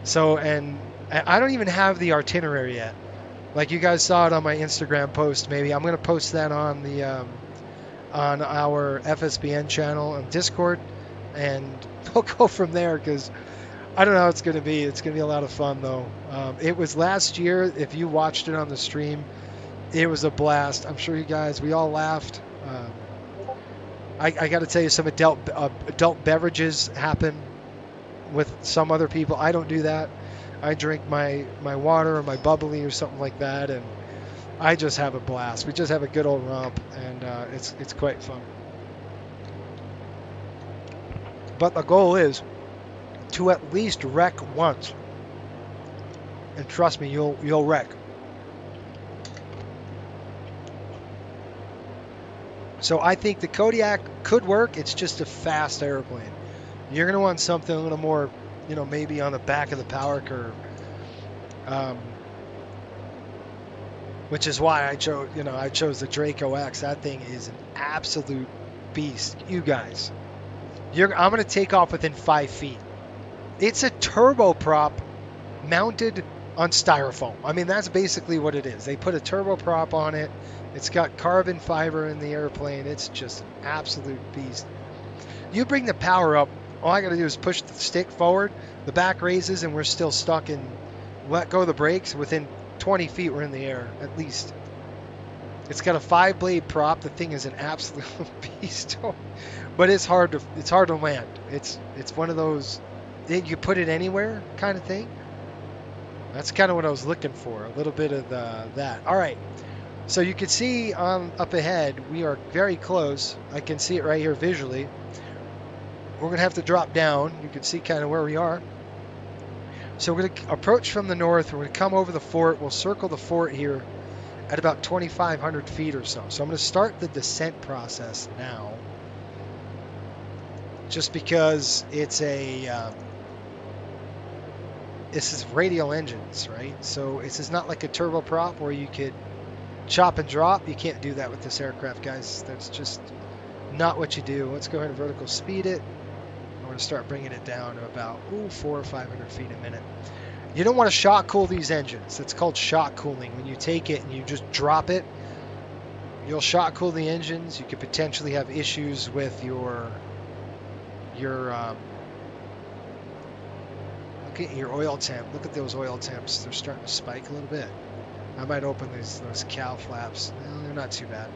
So, and I don't even have the itinerary yet. Like you guys saw it on my Instagram post. Maybe I'm going to post that on the on our FSBN channel on Discord, and we'll go from there because I don't know how it's going to be. It's going to be a lot of fun, though. It was last year. If you watched it on the stream, it was a blast. I'm sure you guys, we all laughed. I got to tell you, some adult beverages happen with some other people. I don't do that. I drink my water or my bubbly or something like that, and I just have a blast. We just have a good old romp, and it's quite fun. But the goal is to at least wreck once, and trust me, you'll wreck. So I think the Kodiak could work. It's just a fast airplane. You're going to want something a little more you know, maybe on the back of the power curve. Which is why I chose the Draco X. That thing is an absolute beast. You guys, I'm going to take off within 5 feet. It's a turboprop mounted on styrofoam. I mean, that's basically what it is. They put a turboprop on it. It's got carbon fiber in the airplane. It's just an absolute beast. You bring the power up, all I got to do is push the stick forward, the back raises, and we're still stuck in, let go of the brakes. Within 20 feet, we're in the air, at least. It's got a 5-blade prop. The thing is an absolute beast. But it's hard to land. It's one of those, you put it anywhere kind of thing. That's kind of what I was looking for, a little bit of that. All right, so you can see up ahead, we are very close. I can see it right here visually. We're going to have to drop down. You can see kind of where we are. So we're going to approach from the north. We're going to come over the fort. We'll circle the fort here at about 2,500 feet or so. So I'm going to start the descent process now, just because it's this is radial engines, right? So this is not like a turboprop where you could chop and drop. You can't do that with this aircraft, guys. That's just not what you do. Let's go ahead and vertical speed it. I'm going to start bringing it down to about 400 or 500 feet a minute. You don't want to shock cool these engines. It's called shock cooling. When you take it and you just drop it, you'll shock cool the engines. You could potentially have issues with your look at your oil temp. Look at those oil temps. They're starting to spike a little bit. I might open those cow flaps. No, they're not too bad.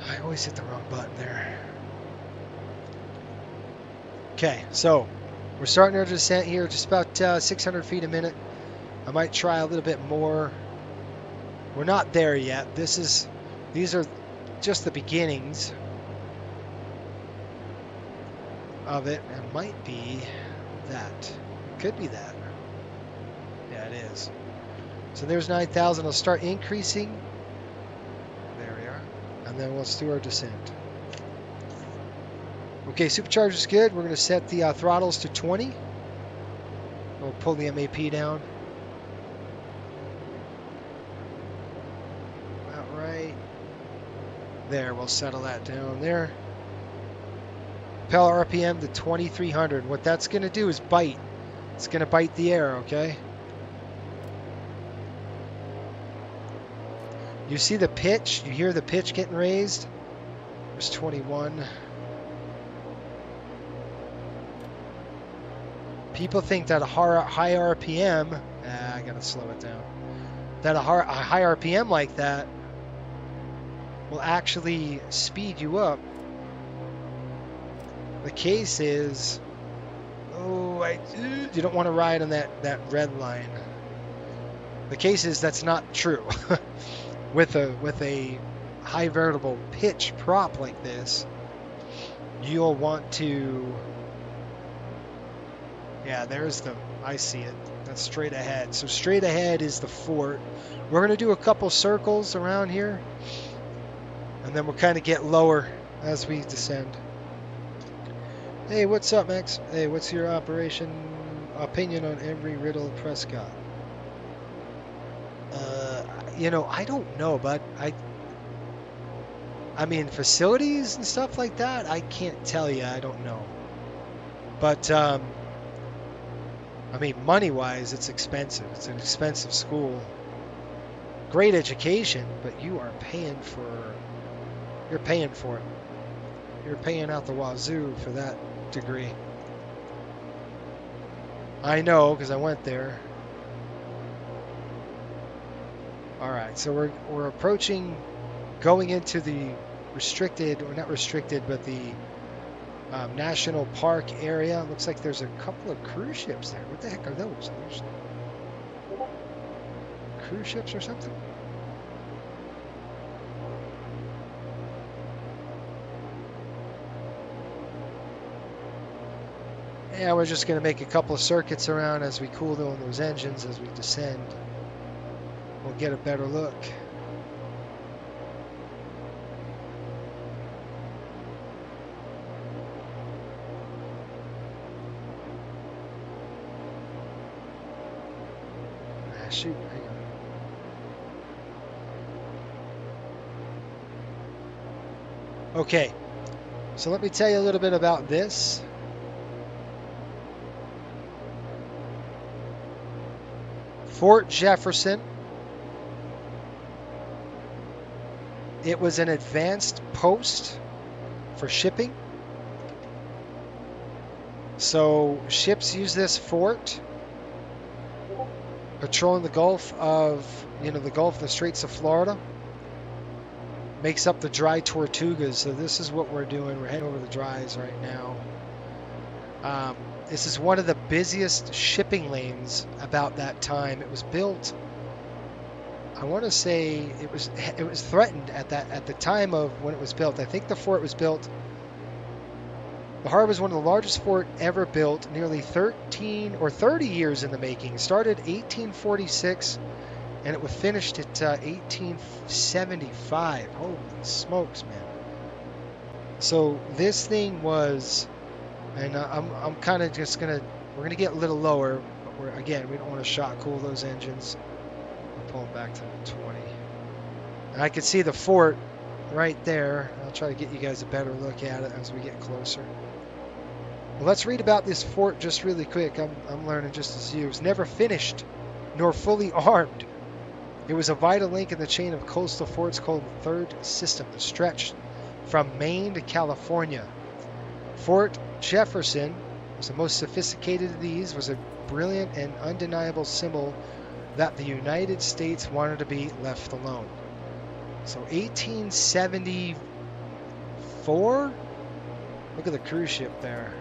I always hit the wrong button there. Okay, so we're starting our descent here, just about 600 feet a minute. I might try a little bit more. We're not there yet. These are just the beginnings of it. It might be that. It could be that. Yeah, it is. So there's 9,000. I'll start increasing. There we are. And then let's do our descent. Okay, supercharger is good. We're going to set the throttles to 20. We'll pull the MAP down. About right. There, we'll settle that down there. Propeller RPM to 2,300. What that's going to do is bite. It's going to bite the air, okay? You see the pitch? You hear the pitch getting raised? There's 21. People think that a high RPM, I gotta slow it down, that a high RPM like that will actually speed you up. The case is, you don't want to ride on that red line. The case is that's not true. With a high variable pitch prop like this, you'll want to. Yeah, I see it. That's straight ahead. So straight ahead is the fort. We're going to do a couple circles around here, and then we'll kind of get lower as we descend. Hey, what's up, Max? Hey, what's your opinion on Embry-Riddle Prescott? I don't know, but I mean, facilities and stuff like that, I can't tell you. I don't know. But, I mean, money-wise, it's expensive. It's an expensive school. Great education, but you're paying for it. You're paying out the wazoo for that degree. I know, because I went there. All right, so we're approaching, going into the restricted, or not restricted, but the national park area. Looks like there's a couple of cruise ships there. What the heck are those? There's cruise ships or something? Yeah, we're just going to make a couple of circuits around as we cool down those engines as we descend. We'll get a better look. shoot, hang on. Okay, so let me tell you a little bit about this. Fort Jefferson. It was an advanced post for shipping. So ships use this fort patrolling the Gulf of, the Gulf and the Straits of Florida. Makes up the Dry Tortugas. So this is what we're doing. We're heading over the Dries right now. This is one of the busiest shipping lanes about that time. It was built, I want to say it was threatened at the time of when it was built. I think the fort was built. The harbor is one of the largest fort ever built, nearly 13 or 30 years in the making. It started 1846 and it was finished at 1875. Holy smokes, man. So this thing was, and I'm kind of just we're gonna get a little lower, but we don't want to shot cool those engines. We'll pull them back to 20. And I can see the fort right there. I'll try to get you guys a better look at it as we get closer. Well, let's read about this fort just really quick. I'm learning just as you. It was never finished nor fully armed. It was a vital link in the chain of coastal forts called the Third System that stretched from Maine to California. Fort Jefferson was the most sophisticated of these, was a brilliant and undeniable symbol that the United States wanted to be left alone. So 1874? Look at the cruise ship there.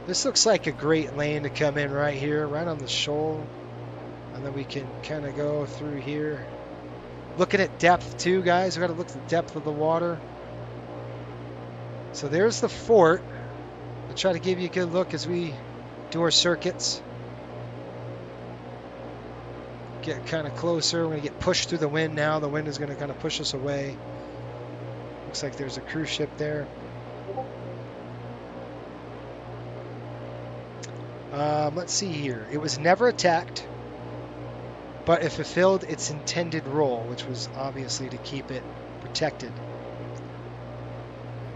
This looks like a great lane to come in right here, right on the shoal. And then we can kind of go through here. Looking at depth too, guys. We've got to look at the depth of the water. So there's the fort. I'll try to give you a good look as we do our circuits. Get kind of closer. We're going to get pushed through the wind now. The wind is going to kind of push us away. Looks like there's a cruise ship there. Let's see here. It was never attacked, but it fulfilled its intended role, which was obviously to keep it protected.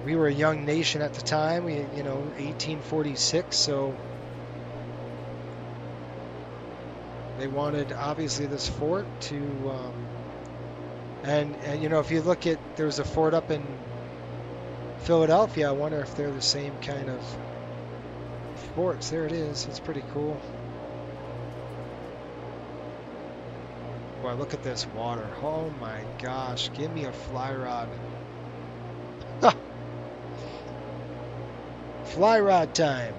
We were a young nation at the time. We, 1846, so they wanted obviously this fort to, and if you look at, there was a fort up in Philadelphia. I wonder if they're the same kind of forts. There it is. It's pretty cool. Boy, look at this water. Oh my gosh. Give me a fly rod. Fly rod time.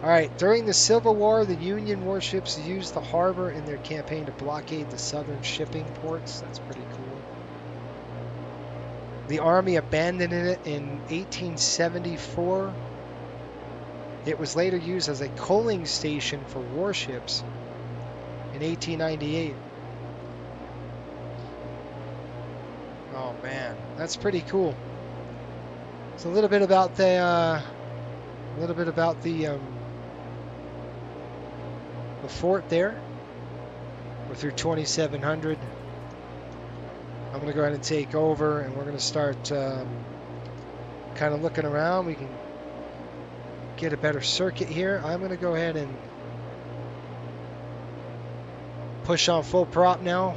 Alright, during the Civil War, the Union warships used the harbor in their campaign to blockade the southern shipping ports. That's pretty cool. The Army abandoned it in 1874. It was later used as a coaling station for warships in 1898. Oh man, that's pretty cool. It's a little bit about the fort there. We're through 2700. I'm going to go ahead and take over, and we're going to start kind of looking around. We can get a better circuit here. I'm going to go ahead and push on full prop now.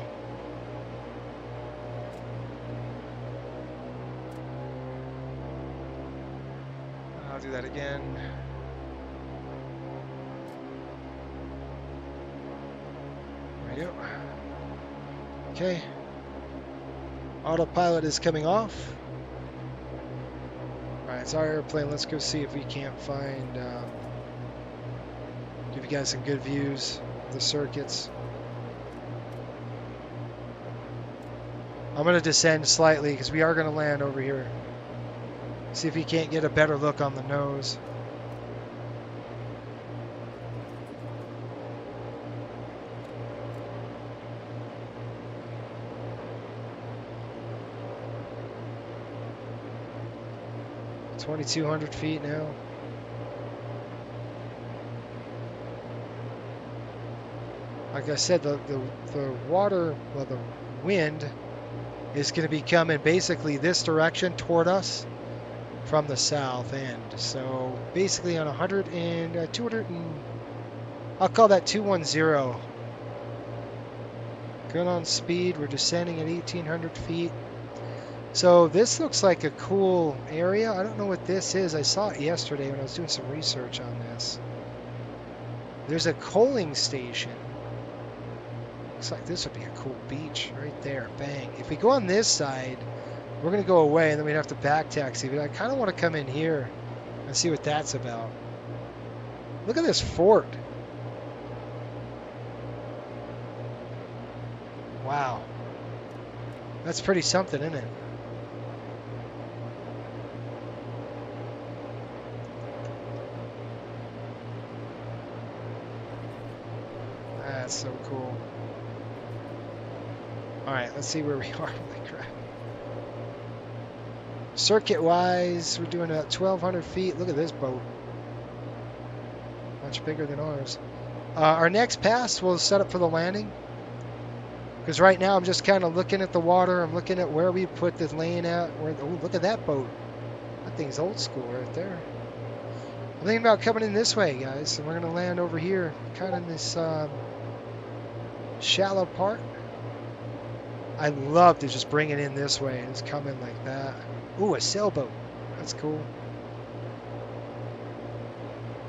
I'll do that again. There we go. Okay. Autopilot is coming off. Alright, it's our airplane. Let's go see if we can't find, give you guys some good views of the circuits. I'm going to descend slightly because we are going to land over here. See if we can't get a better look on the nose. .200 feet now. Like I said, the water, well, the wind is going to be coming basically this direction toward us from the south end. So basically on 100 and 200 and I'll call that 210. Good on speed. We're descending at 1,800 feet. So this looks like a cool area. I don't know what this is. I saw it yesterday when I was doing some research on this. There's a coaling station. Looks like this would be a cool beach right there. Bang. If we go on this side, we're going to go away and then we'd have to back taxi. But I kind of want to come in here and see what that's about. Look at this fort. Wow. That's pretty something, isn't it? That's so cool. All right, let's see where we are. Holy crap. Circuit-wise, we're doing about 1,200 feet. Look at this boat. Much bigger than ours. Our next pass, we'll set up for the landing. Because right now I'm just kind of looking at the water. I'm looking at where we put the lane at. Oh, look at that boat. That thing's old school right there. I'm thinking about coming in this way, guys. And we're going to land over here, kind of in this shallow part. I'd love to just bring it in this way and just come in like that. Ooh, a sailboat. That's cool.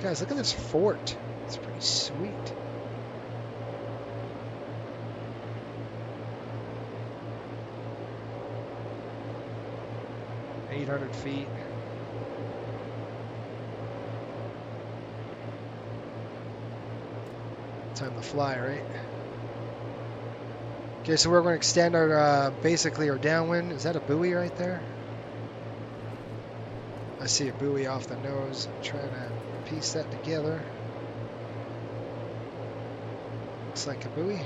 Guys, look at this fort. It's pretty sweet. .800 feet. Time to fly, right? Okay, so we're going to extend our, basically our downwind. Is that a buoy right there? I see a buoy off the nose. I'm trying to piece that together. Looks like a buoy.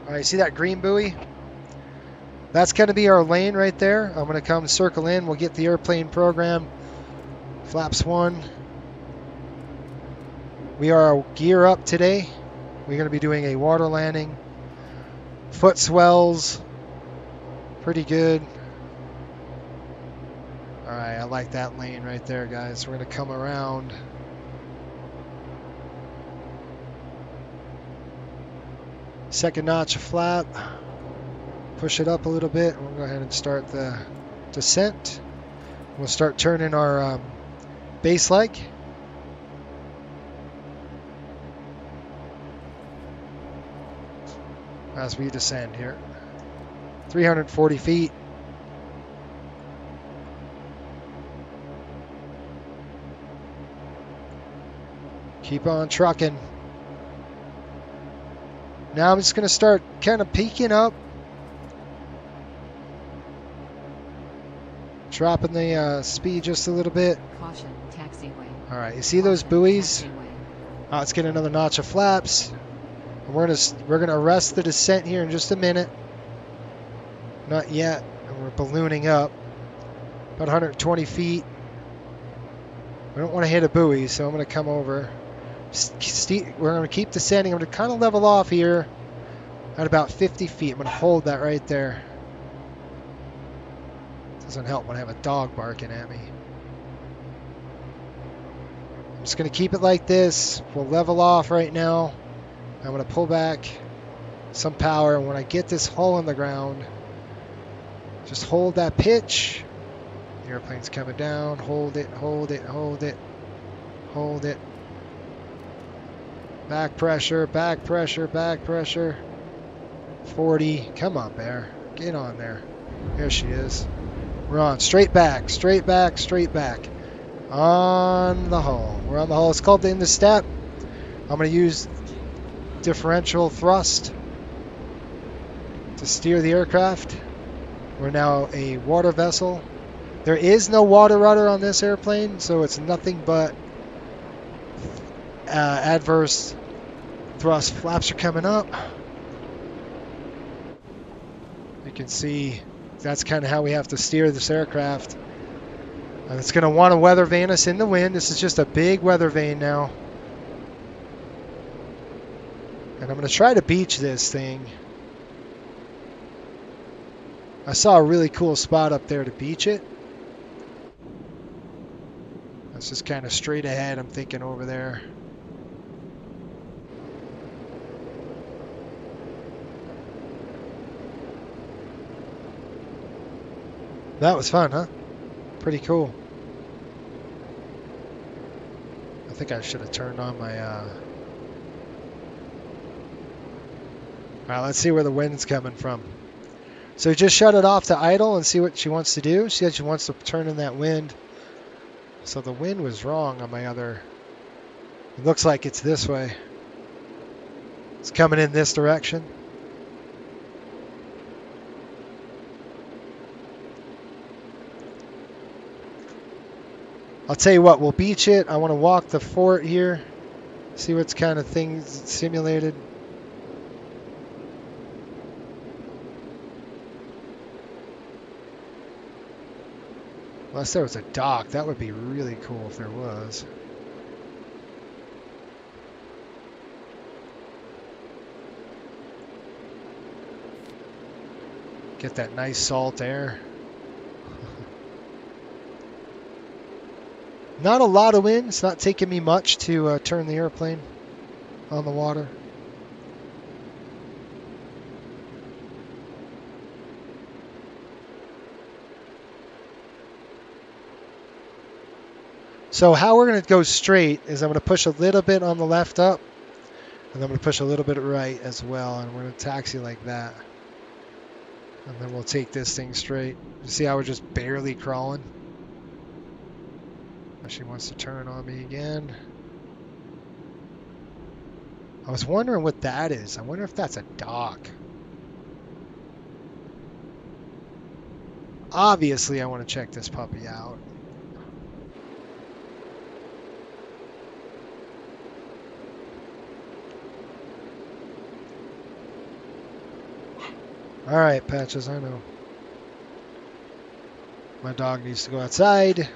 All right, see that green buoy? That's going to be our lane right there. I'm going to come circle in. We'll get the airplane program. Flaps 1. We are gear up today. We're going to be doing a water landing. Foot swells. Pretty good. All right, I like that lane right there, guys. We're going to come around. Second notch of flap. Push it up a little bit. We'll go ahead and start the descent. We'll start turning our base leg. As we descend here. 340 feet. Keep on trucking. Now I'm just going to start kind of peeking up. Dropping the speed just a little bit. Caution, taxiway. All right, you see those buoys? Let's get another notch of flaps. And we're gonna arrest the descent here in just a minute. Not yet. And we're ballooning up. About 120 feet. We don't want to hit a buoy, so I'm gonna come over. We're gonna keep descending. I'm gonna kind of level off here at about 50 feet. I'm gonna hold that right there. Doesn't help when I have a dog barking at me. I'm just going to keep it like this. We'll level off right now. I'm going to pull back some power. And when I get this hole in the ground, just hold that pitch. The airplane's coming down. Hold it, hold it, hold it, hold it. Back pressure, back pressure, back pressure. 40. Come on, Bear. Get on there. There she is. We're on. Straight back, straight back, straight back. On the hull. We're on the hull. It's called the in the step. I'm going to use differential thrust to steer the aircraft. We're now a water vessel. There is no water rudder on this airplane, so it's nothing but adverse thrust. Flaps are coming up. You can see that's kind of how we have to steer this aircraft. And it's going to want to weather vane us in the wind. This is just a big weather vane now. And I'm going to try to beach this thing. I saw a really cool spot up there to beach it. That's just kind of straight ahead, I'm thinking over there. That was fun, huh? Pretty cool. I think I should have turned on my... All right, let's see where the wind's coming from. So just shut it off to idle and see what she wants to do. She said she wants to turn in that wind. So the wind was wrong on my other... It looks like it's this way. It's coming in this direction. I'll tell you what, we'll beach it. I want to walk the fort here. See what kind of things it's simulated. Unless there was a dock, that would be really cool if there was. Get that nice salt air. Not a lot of wind. It's not taking me much to turn the airplane on the water. So how we're going to go straight is I'm going to push a little bit on the left up, and I'm going to push a little bit right as well, and we're going to taxi like that. And then we'll take this thing straight. See how we're just barely crawling? She wants to turn on me again. I was wondering what that is. I wonder if that's a dock. Obviously, I want to check this puppy out. All right, Patches, I know. My dog needs to go outside.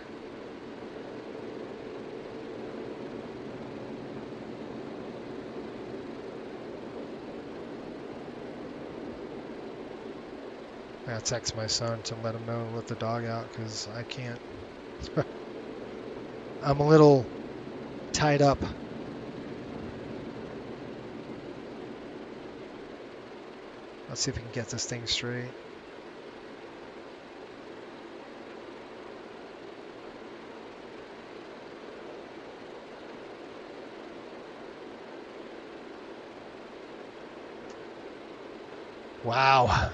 I'll text my son to let him know to let the dog out because I can't. I'm a little tied up. Let's see if we can get this thing straight. Wow.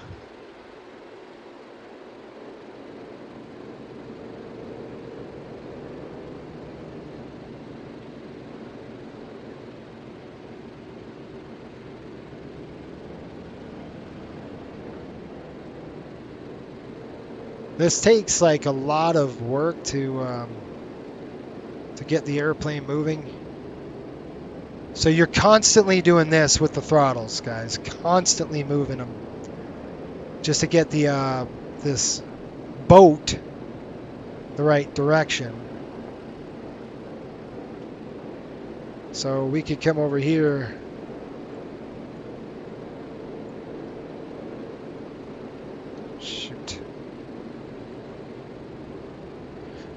This takes like a lot of work to get the airplane moving. So you're constantly doing this with the throttles, guys. Constantly moving them just to get the this boat the right direction. So we could come over here. Shoot.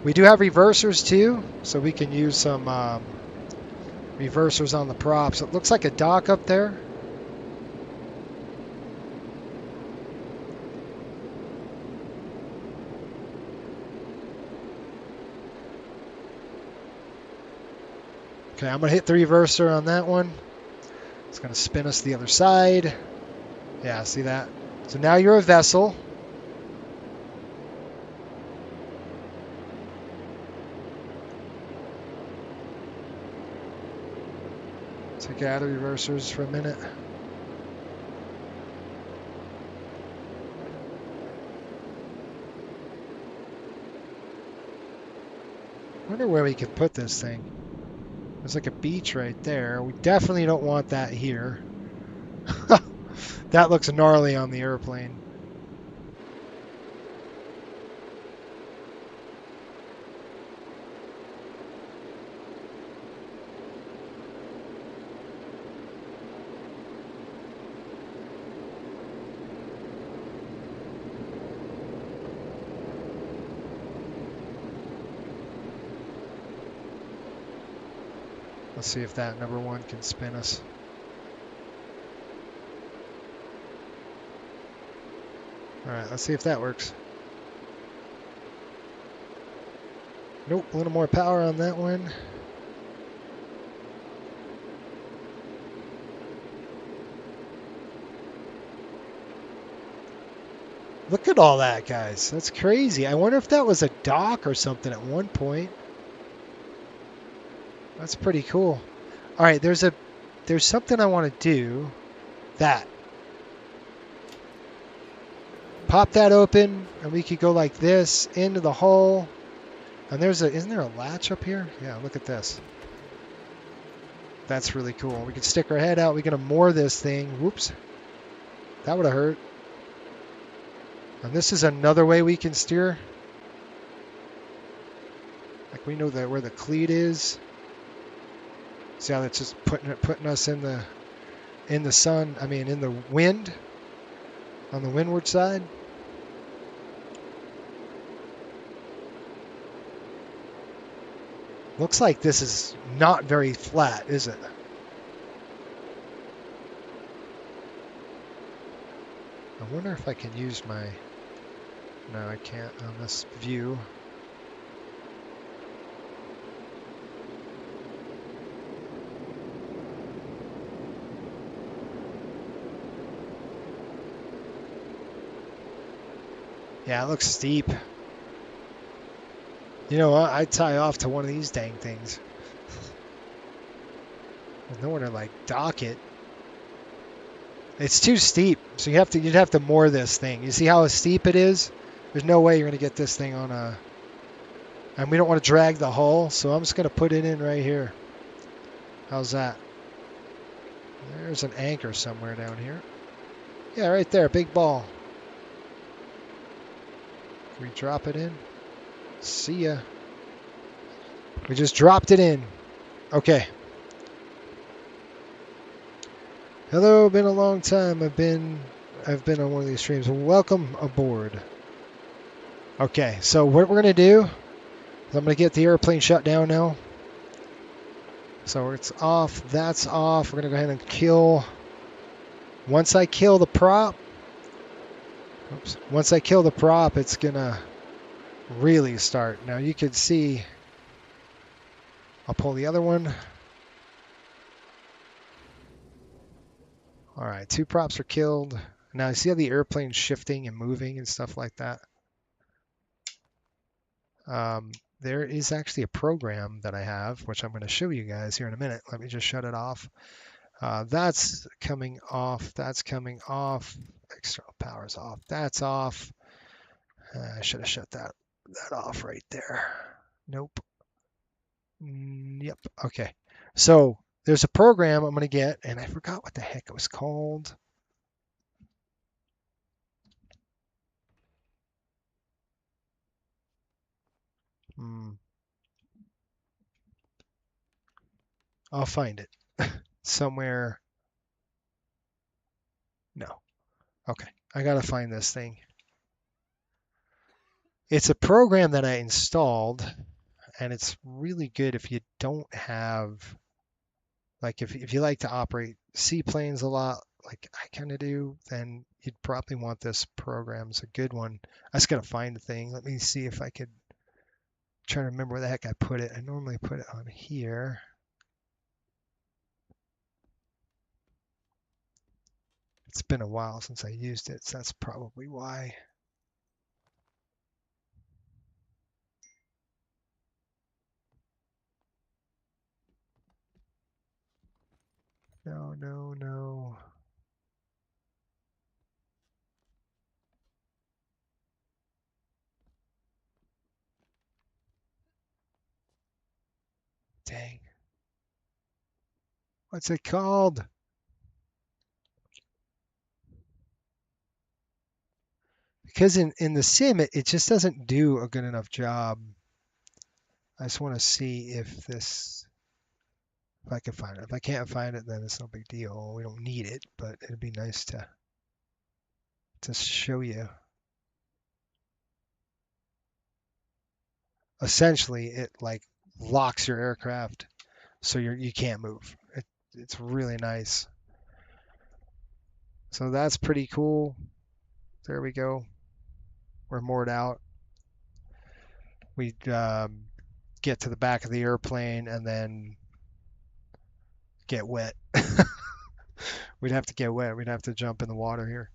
We do have reversers too, so we can use some reversers on the props. It looks like a dock up there. Okay, I'm going to hit the reverser on that one. It's going to spin us the other side. Yeah, see that? So now you're a vessel. Take out of reversers for a minute. I wonder where we could put this thing. There's like a beach right there. We definitely don't want that here. That looks gnarly on the airplane. Let's see if that number one can spin us. All right, let's see if that works. Nope, a little more power on that one. Look at all that, guys. That's crazy. I wonder if that was a dock or something at one point. That's pretty cool. All right, there's something I want to do. That. Pop that open, and we could go like this into the hull. And isn't there a latch up here? Yeah, look at this. That's really cool. We can stick our head out. We're gonna moor this thing. Whoops. That would have hurt. And this is another way we can steer. Like we know that where the cleat is. See how that's just putting us in the sun. I mean, in the wind. On the windward side. Looks like this is not very flat, is it? I wonder if I can use my... No, I can't on this view. Yeah, it looks steep. You know what? I'd tie off to one of these dang things. There's nowhere to like dock it. It's too steep, so you'd have to moor this thing. You see how steep it is? There's no way you're gonna get this thing on a. And we don't want to drag the hull, so I'm just gonna put it in right here. How's that? There's an anchor somewhere down here. Yeah, right there, big ball. Can we drop it in? See ya. We just dropped it in. Okay. Hello, been a long time. I've been on one of these streams. Welcome aboard. Okay, so what we're gonna do is I'm gonna get the airplane shut down now. So it's off, that's off. We're gonna go ahead and kill. Once I kill the prop, it's gonna really start. Now you can see, I'll pull the other one. All right, 2 props are killed. Now you see how the airplane's shifting and moving and stuff like that? There is actually a program that I have, which I'm going to show you guys here in a minute. Let me just shut it off. That's coming off. That's coming off. External power's off. That's off. I should have shut that off right there. Nope. Yep. Okay. So there's a program I'm going to get, and I forgot what the heck it was called. I'll find it somewhere. No. Okay. I got to find this thing. It's a program that I installed, and it's really good if you don't have, like if you like to operate seaplanes a lot, like I kind of do, then you'd probably want this program. It's a good one. I just got to find the thing. Let me see if I could try to remember where the heck I put it. I normally put it on here. It's been a while since I used it, so that's probably why. No. Dang. What's it called? Because in the sim, it just doesn't do a good enough job. I just want to see if I can find it. If I can't find it, then it's no big deal. We don't need it, but it'd be nice to show you. Essentially, it like locks your aircraft. so you can't move. It's really nice. So that's pretty cool. There we go. We're moored out. We get to the back of the airplane and then get wet. We'd have to get wet. We'd have to jump in the water here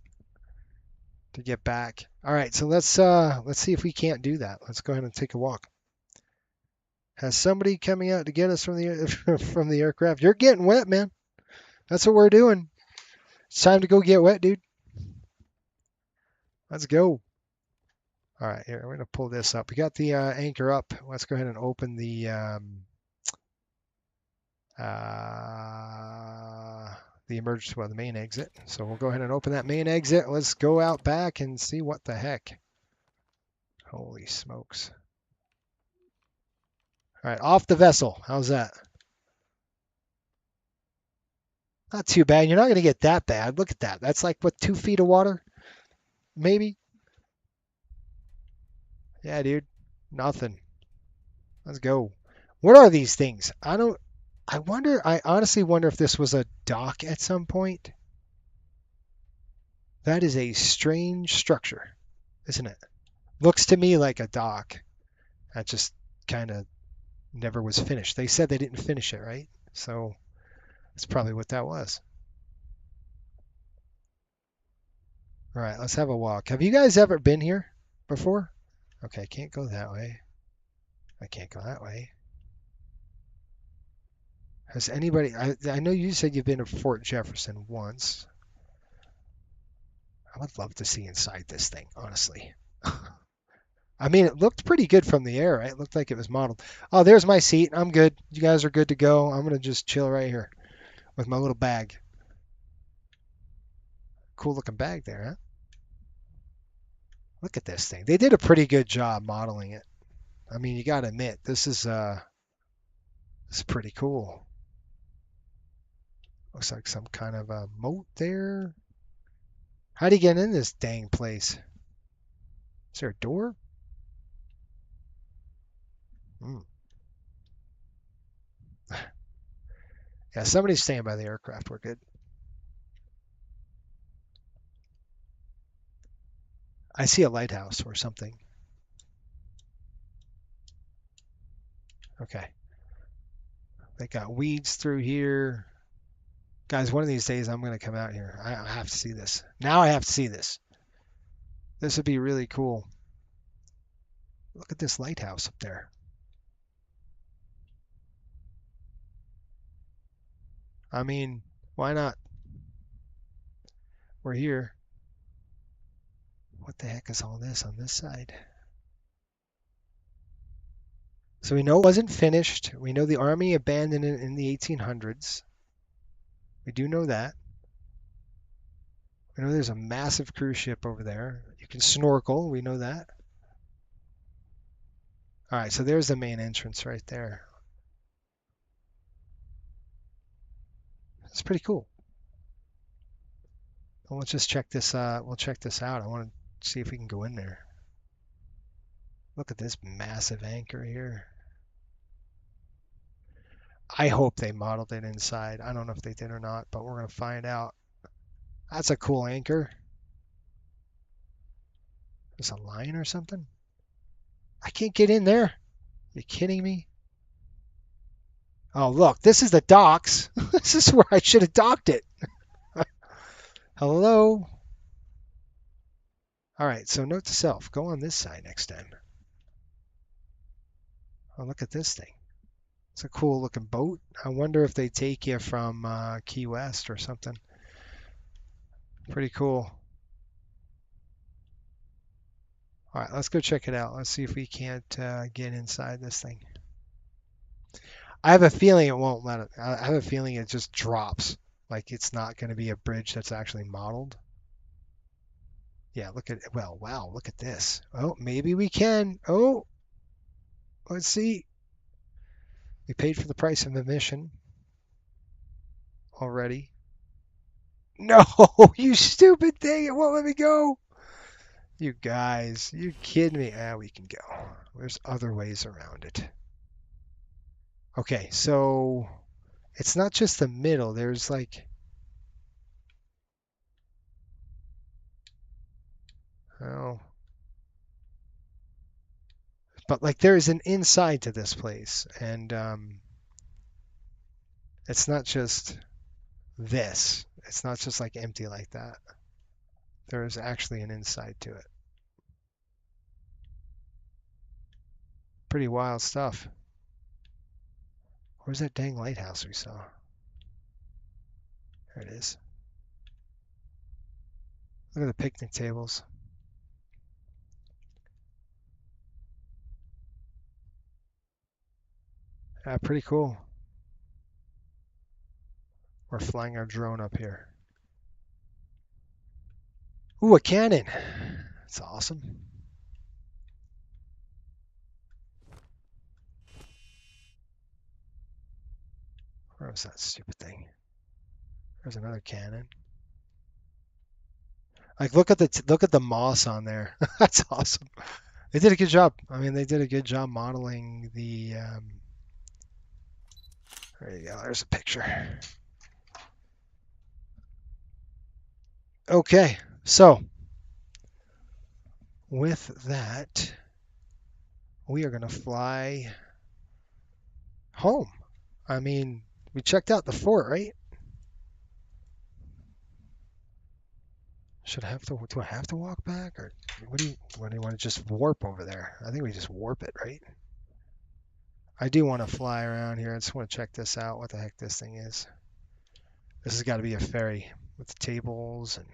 to get back. All right, so let's see if we can't do that. Let's go ahead and take a walk. Has somebody coming out to get us from the from the aircraft? You're getting wet, man. That's what we're doing. It's time to go get wet, dude. Let's go. All right, here, we're going to pull this up. We got the anchor up. Let's go ahead and open the emergency, well, the main exit. So we'll go ahead and open that main exit. Let's go out back and see what the heck. Holy smokes. All right, off the vessel. How's that? Not too bad. You're not going to get that bad. Look at that. That's like, what, 2 feet of water? Maybe? Yeah, dude. Nothing. Let's go. What are these things? I honestly wonder if this was a dock at some point. That is a strange structure, isn't it? Looks to me like a dock. That just kind of never was finished. They said they didn't finish it, right? So that's probably what that was. All right, let's have a walk. Have you guys ever been here before? Okay, I can't go that way. I can't go that way. Has anybody, I know you said you've been to Fort Jefferson once. I would love to see inside this thing, honestly. I mean, it looked pretty good from the air, right? It looked like it was modeled. Oh, there's my seat. I'm good. You guys are good to go. I'm going to just chill right here with my little bag. Cool looking bag there, huh? Look at this thing. They did a pretty good job modeling it. I mean, you got to admit, this is pretty cool. Looks like some kind of a moat there. How do you get in this dang place? Is there a door? Yeah, somebody's staying by the aircraft. We're good. I see a lighthouse or something. Okay. They got weeds through here. Guys, one of these days I'm going to come out here. I have to see this. Now I have to see this. This would be really cool. Look at this lighthouse up there. I mean, why not? We're here. What the heck is all this on this side? So we know it wasn't finished. We know the Army abandoned it in the 1800s. We do know that. We know there's a massive cruise ship over there. You can snorkel. We know that. All right, so there's the main entrance right there. It's pretty cool. Well, let's just check this. We'll check this out. I want to see if we can go in there. Look at this massive anchor here. I hope they modeled it inside. I don't know if they did or not, but we're going to find out. That's a cool anchor. There's a line or something? I can't get in there. You kidding me? Oh, look, this is the docks. This is where I should have docked it. Hello? All right, so note to self, go on this side next time. Oh, look at this thing. It's a cool looking boat. I wonder if they take you from Key West or something. Pretty cool. All right, let's go check it out. Let's see if we can't get inside this thing. I have a feeling it won't let it. I have a feeling it just drops. Like it's not going to be a bridge that's actually modeled. Yeah, look at it. Well, wow, look at this. Oh, maybe we can. Oh, let's see. We paid for the price of admission already. No, you stupid thing. It won't let me go. You guys, you kidding me? Ah, we can go. There's other ways around it. Okay, so it's not just the middle. There's like, oh, but like there is an inside to this place, and it's not just this. It's not just like empty like that. There is actually an inside to it. Pretty wild stuff. Where's that dang lighthouse we saw? There it is. Look at the picnic tables. Pretty cool. We're flying our drone up here. Ooh, a cannon. That's awesome. Where was that stupid thing? There's another cannon. Like look at the moss on there. That's awesome. They did a good job. I mean, they did a good job modeling the. There you go. There's a picture. Okay, so with that, we are gonna fly home. I mean, we checked out the fort, right? Should I have to? Do I have to walk back, or what do you want to just warp over there? I think we just warp it, right? I do want to fly around here. I just want to check this out. What the heck this thing is? This has got to be a ferry with the tables and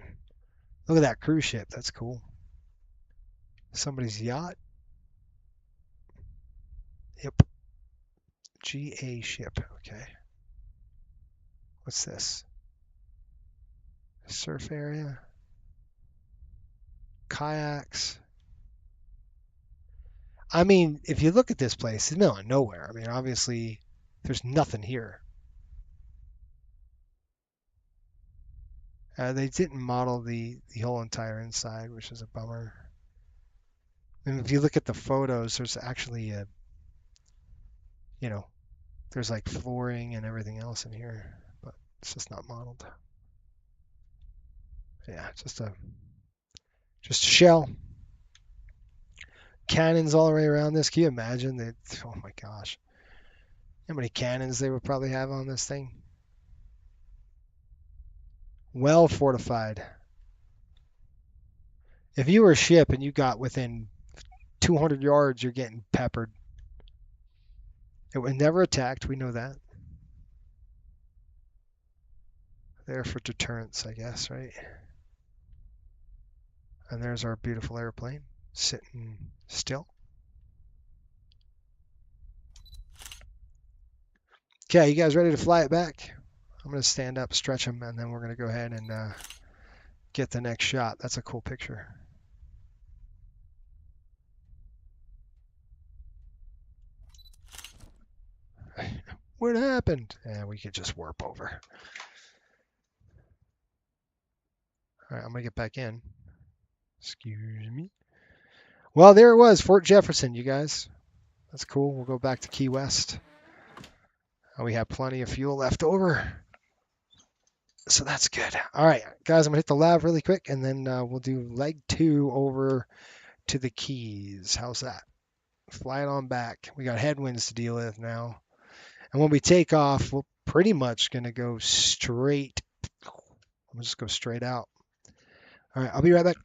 look at that cruise ship. That's cool. Somebody's yacht. Yep. GA ship. Okay. What's this? Surf area. Kayaks. I mean, if you look at this place, it's in the middle of nowhere. I mean, obviously, there's nothing here. They didn't model the whole entire inside, which is a bummer. And if you look at the photos, there's actually a, you know, there's like flooring and everything else in here, but it's just not modeled. Yeah, just a shell. Cannons all the way around this. Can you imagine that? Oh my gosh, how many cannons they would probably have on this thing? Well fortified. If you were a ship and you got within 200 yards, you're getting peppered. It was never attacked. We know that. There for deterrence, I guess, right? And there's our beautiful airplane sitting still. Okay, you guys ready to fly it back? I'm going to stand up, stretch them, and then we're going to go ahead and get the next shot. That's a cool picture. What happened? And we could just warp over. All right, I'm going to get back in. Excuse me. Well, there it was, Fort Jefferson, you guys. That's cool. We'll go back to Key West. We have plenty of fuel left over. So that's good. All right, guys, I'm going to hit the lav really quick, and then we'll do leg 2 over to the Keys. How's that? Fly it on back. We got headwinds to deal with now. And when we take off, we're pretty much going to go straight. We'll just go straight out. All right, I'll be right back.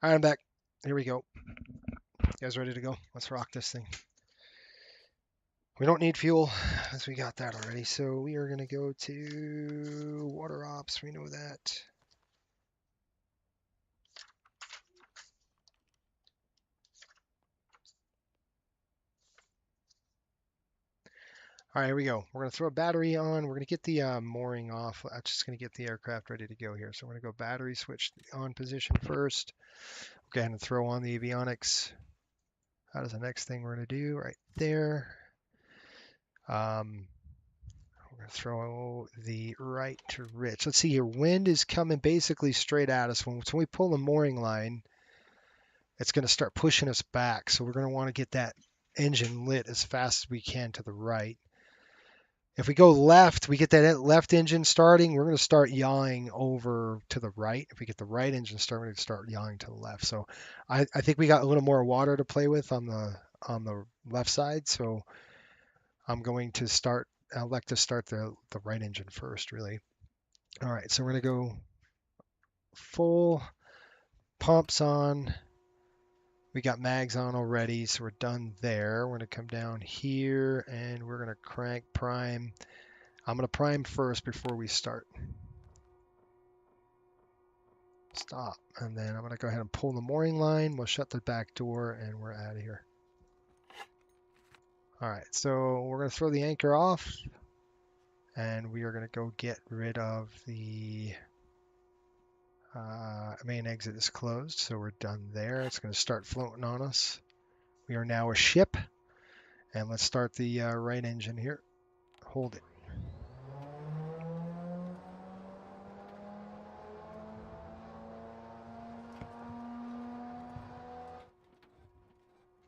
All right, I'm back. Here we go. You guys ready to go? Let's rock this thing. We don't need fuel, as we got that already. So we are going to go to water ops. We know that. All right, here we go. We're going to throw a battery on. We're going to get the mooring off. I'm just going to get the aircraft ready to go here. So we're going to go battery switch on position first. Go ahead and throw on the avionics. That is the next thing we're going to do right there. We're going to throw the right to rich. Let's see here. Wind is coming basically straight at us. When we pull the mooring line, it's going to start pushing us back. So we're going to want to get that engine lit as fast as we can to the right. If we go left, we get that left engine starting, we're going to start yawing over to the right. If we get the right engine started, we're going to start yawing to the left. So I think we got a little more water to play with on the left side. So I'm going to start, I like to start the right engine first, really. All right, so we're going to go full pumps on. We got mags on already, so we're done there. We're going to come down here and we're going to crank prime. I'm going to prime first before we start. Stop. And then I'm going to go ahead and pull the mooring line. We'll shut the back door and we're out of here. All right, so we're going to throw the anchor off and we are going to go get rid of the main exit is closed. So we're done there. It's going to start floating on us. We are now a ship. And let's start the right engine here. Hold it.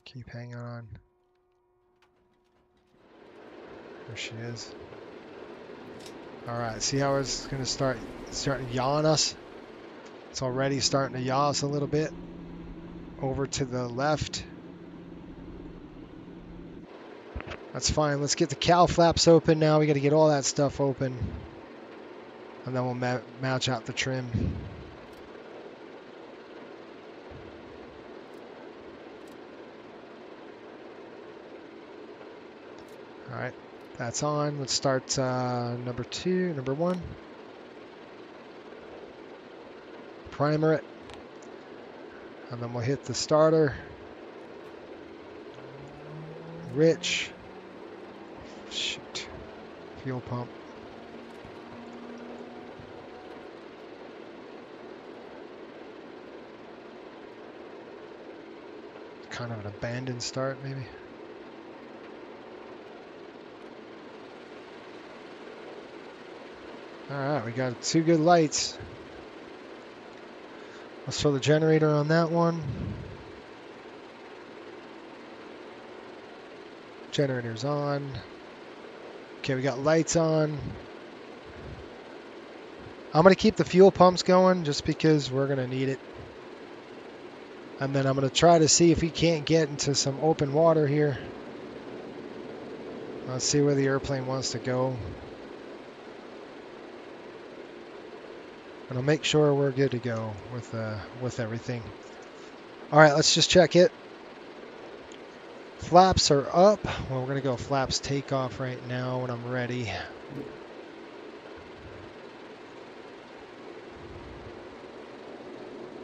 Keep hanging on. There she is. All right, see how it's going to start yaw on us? It's already starting to yaw us a little bit. Over to the left. That's fine. Let's get the cowl flaps open now. We got to get all that stuff open. And then we'll match out the trim. All right, that's on. Let's start number one. Primer it. And then we'll hit the starter. Rich. Shoot. Fuel pump. Kind of an abandoned start, maybe. All right, we got 2 good lights. Let's throw the generator on that one. Generator's on. Okay, we got lights on. I'm going to keep the fuel pumps going just because we're going to need it. And then I'm going to try to see if we can't get into some open water here. Let's see where the airplane wants to go. And I'll make sure we're good to go with everything. All right, let's just check it. Flaps are up. Well, we're going to go flaps takeoff right now when I'm ready.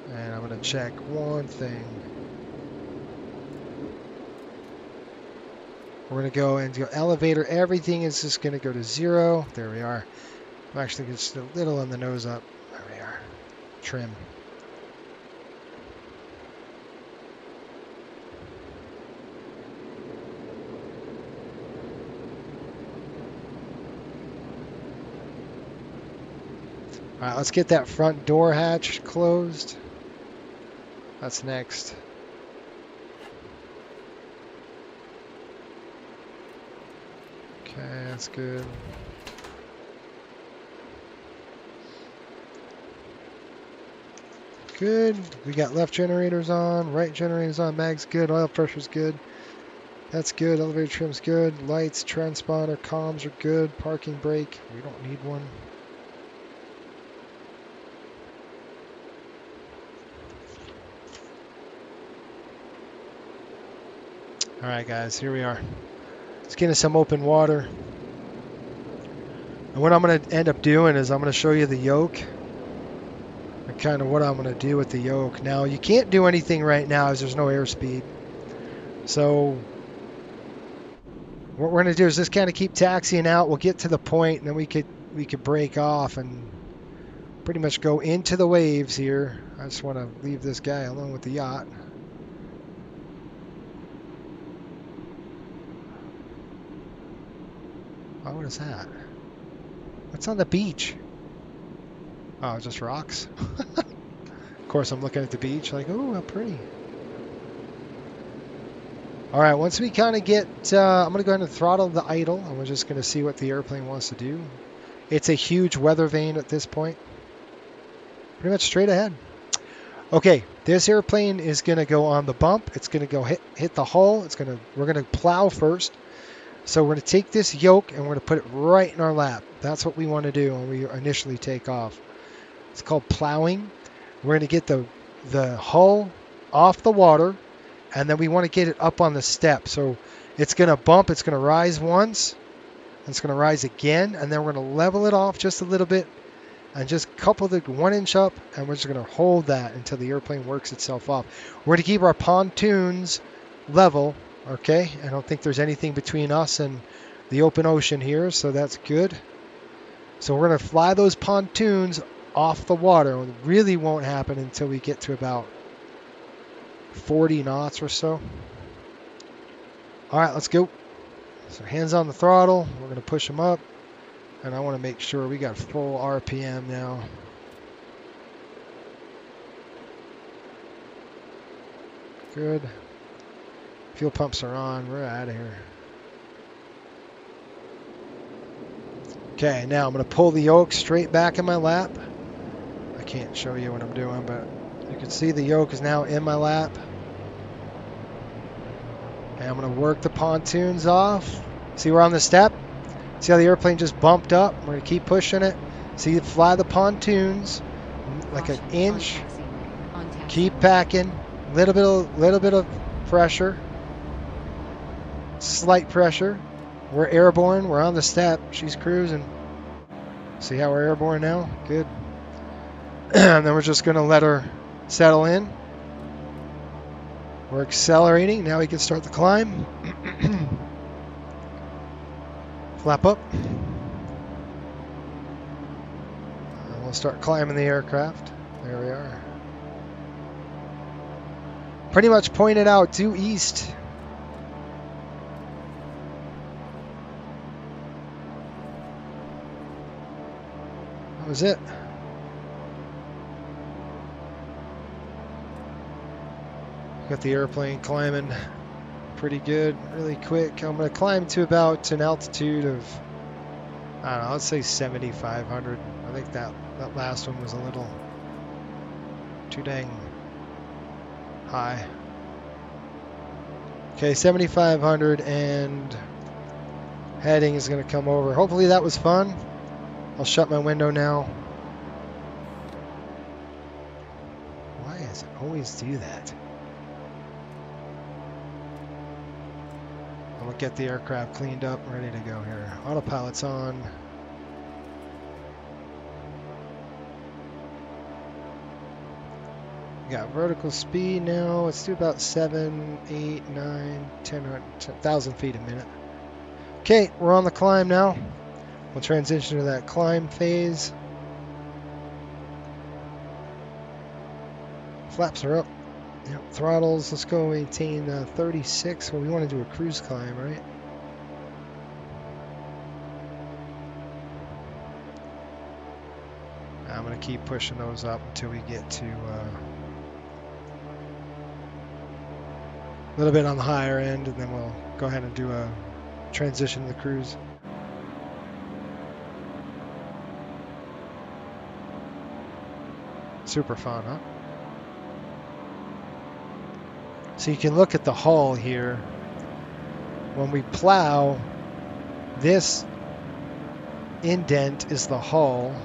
And I'm going to check one thing. We're going to go and go elevator. Everything is just going to go to 0. There we are. I'm actually just a little on the nose up. There we are. Trim. All right, let's get that front door hatch closed. That's next. Okay, that's good. Good. We got left generators on, right generators on, mag's good, oil pressure's good. That's good, elevator trim's good, lights, transponder, comms are good, parking brake, we don't need one. All right, guys, here we are. Let's get into some open water. And what I'm going to end up doing is I'm going to show you the yoke and kind of what I'm going to do with the yoke. Now, you can't do anything right now as there's no airspeed. So what we're going to do is just kind of keep taxiing out. We'll get to the point, and then we could break off and pretty much go into the waves here. I just want to leave this guy alone with the yacht. Oh, what is that? What's on the beach? Oh, just rocks. Of course, I'm looking at the beach like, oh, how pretty. All right, once we kind of get, I'm going to go ahead and throttle the idle, and we're just going to see what the airplane wants to do. It's a huge weather vane at this point. Pretty much straight ahead. Okay, this airplane is going to go on the bump. It's going to go hit the hull. We're going to plow first. So we're going to take this yoke and we're going to put it right in our lap. That's what we want to do when we initially take off. It's called plowing. We're going to get the hull off the water, and then we want to get it up on the step. So it's going to bump. It's going to rise once. And it's going to rise again, and then we're going to level it off just a little bit and just couple the 1 inch up, and we're just going to hold that until the airplane works itself off. We're going to keep our pontoons level. Okay, I don't think there's anything between us and the open ocean here, so that's good. So we're going to fly those pontoons off the water. It really won't happen until we get to about 40 knots or so. All right, let's go. So hands on the throttle. We're going to push them up, and I want to make sure we got full RPM now. Good. Fuel pumps are on. We're out of here. Okay, now I'm going to pull the yoke straight back in my lap. I can't show you what I'm doing, but you can see the yoke is now in my lap. And I'm going to work the pontoons off. See, we're on the step. See how the airplane just bumped up? We're going to keep pushing it. See, fly the pontoons like an inch. Keep packing. Little bit of pressure. Slight pressure. We're airborne. We're on the step. She's cruising. See how we're airborne now? Good. And then we're just going to let her settle in. We're accelerating. Now we can start the climb. Flap up. And we'll start climbing the aircraft. There we are. Pretty much pointed out due east. That was it. Got the airplane climbing pretty good, really quick. I'm going to climb to about an altitude of, I don't know, let's say 7,500. I think that last one was a little too dang high. Okay, 7,500, and heading is going to come over. Hopefully that was fun. I'll shut my window now. Why does it always do that? I'm going to get the aircraft cleaned up, ready to go here. Autopilot's on. We got vertical speed now. Let's do about 7, 8, 9, 10,000 feet a minute. Okay, we're on the climb now. We'll transition to that climb phase. Flaps are up. Yep, throttles, let's go maintain 36. Well, we want to do a cruise climb, right? I'm going to keep pushing those up until we get to a little bit on the higher end, and then we'll go ahead and do a transition to the cruise. Super fun, huh? So you can look at the hull here. When we plow, this indent is the hull,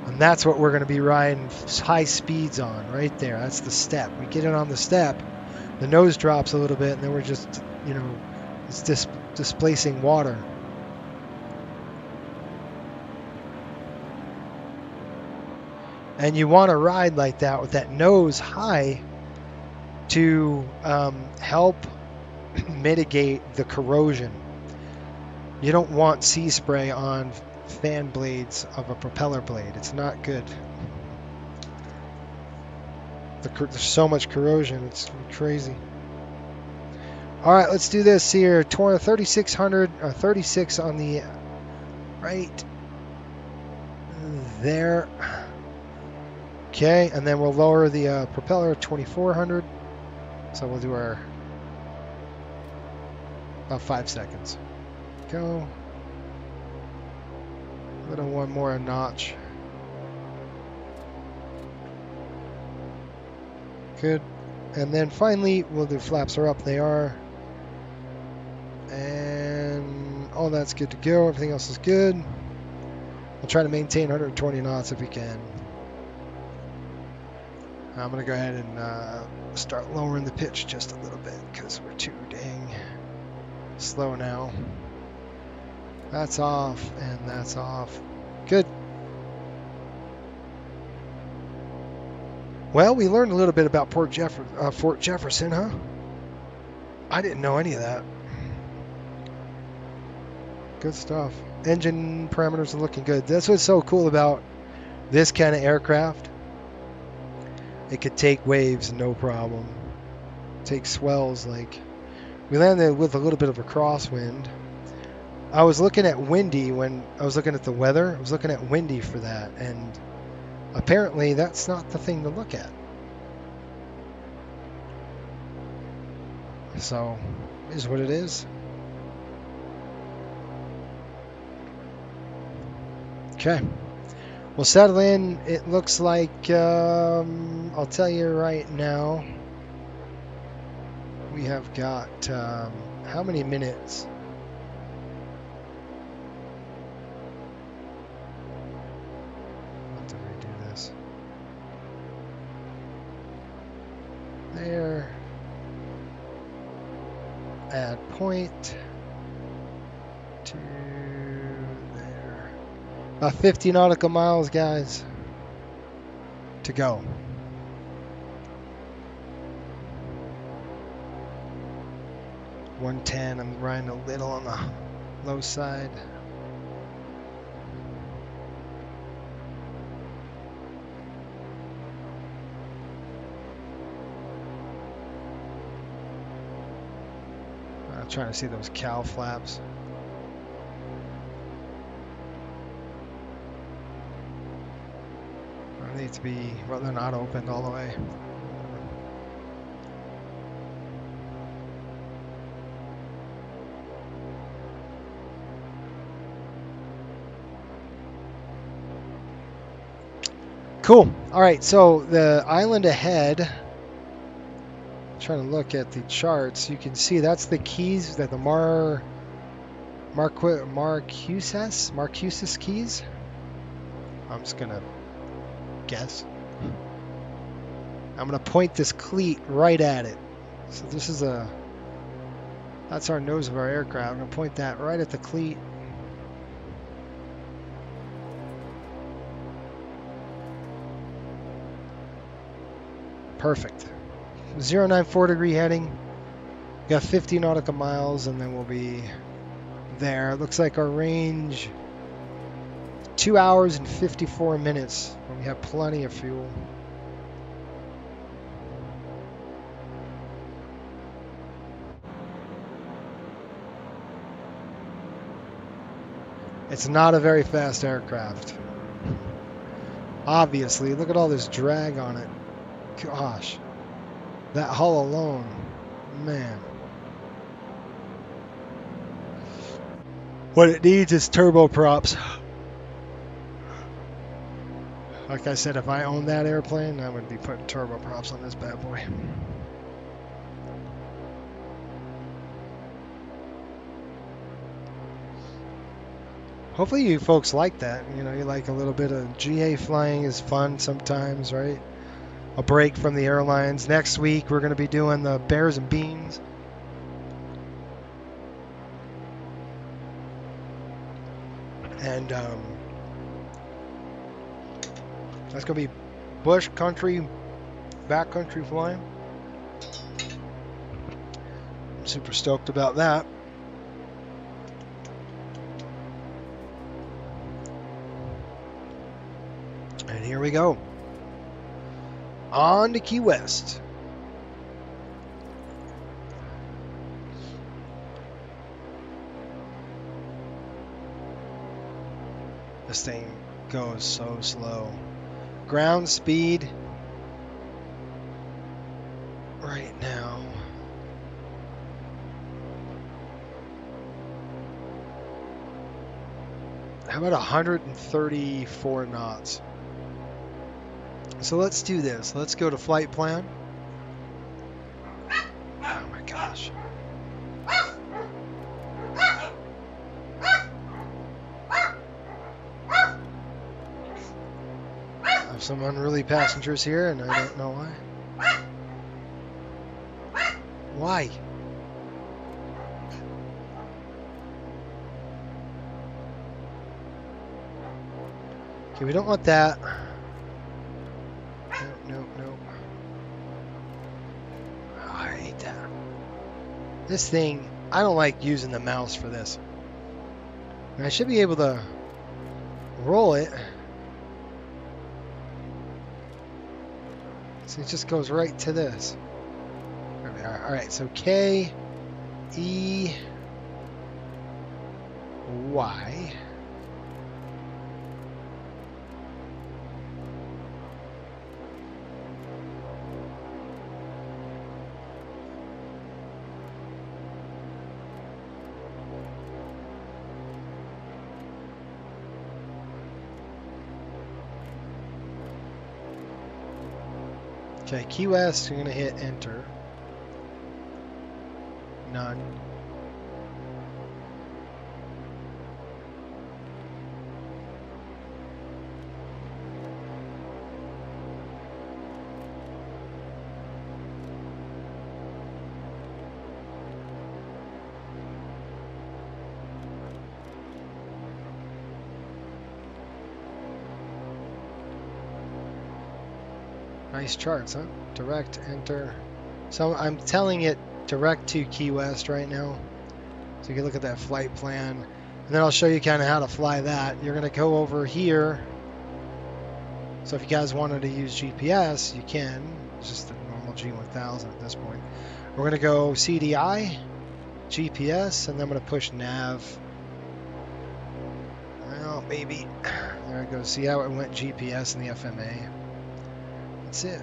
and that's what we're going to be riding high speeds on right there. That's the step. We get it on the step, The nose drops a little bit, and then we're just, you know, it's displacing water. And you want to ride like that with that nose high to help mitigate the corrosion. You don't want sea spray on fan blades of a propeller blade. It's not good. There's so much corrosion. It's crazy. All right, let's do this here. 3600 or 36 on the right there. Okay, and then we'll lower the propeller 2400. So we'll do our about 5 seconds. Go. A little one more a notch. Good. And then finally, we'll do flaps are up. They are. And all that's good to go. Everything else is good. We'll try to maintain 120 knots if we can. I'm going to go ahead and start lowering the pitch just a little bit because we're too dang slow now. That's off and that's off. Good. Well, we learned a little bit about Fort Jefferson, huh? I didn't know any of that. Good stuff. Engine parameters are looking good. That's what's so cool about this kind of aircraft. It could take waves, no problem. Take swells, like we landed with a little bit of a crosswind. I was looking at windy when I was looking at the weather. I was looking at windy for that, and apparently that's not the thing to look at. So, it is what it is. Okay. We'll settle in. It looks like, I'll tell you right now, we have got, how many minutes? I'll have to redo this. There. Add point to there. About 50 nautical miles, guys, to go. $110. I'm riding a little on the low side. I'm trying to see those cow flaps. They need to be, well, they're not opened all the way. Cool. All right, so the island ahead, I'm trying to look at the charts. You can see that's the keys, that the Marquesas keys. I'm just going to guess. I'm going to point this cleat right at it. So this is that's our nose of our aircraft. I'm going to point that right at the cleat. Perfect. 094 degree heading. We got 50 nautical miles and then we'll be there. It looks like our range 2 hours and 54 minutes. We have plenty of fuel. It's not a very fast aircraft. Obviously, look at all this drag on it. Gosh, that hull alone, man. What it needs is turboprops. Like I said, if I owned that airplane, I would be putting turboprops on this bad boy. Hopefully you folks like that. You know, you like a little bit of GA flying is fun sometimes, right? a break from the airlines. Next week, we're going to be doing the Bears and Beans. And that's going to be bush country, backcountry flying. I'm super stoked about that. And here we go. On to Key West. This thing goes so slow. Ground speed right now. How about 134 knots? So let's do this. Let's go to flight plan. Oh my gosh. I have some unruly passengers here and I don't know why. Why? Okay, we don't want that. No. Oh, I hate that. This thing, I don't like using the mouse for this. And I should be able to roll it. So it just goes right to this. There we are. All right, so K, E, Y. Okay, Key West, you're going to hit enter. None. Nice charts, huh? Direct, enter. So I'm telling it direct to Key West right now. So you can look at that flight plan. And then I'll show you kind of how to fly that. You're going to go over here. So if you guys wanted to use GPS, you can. It's just the normal G1000 at this point. We're going to go CDI, GPS, and then I'm going to push nav. Well, maybe. There it goes. See how it went GPS and the FMA? That's it.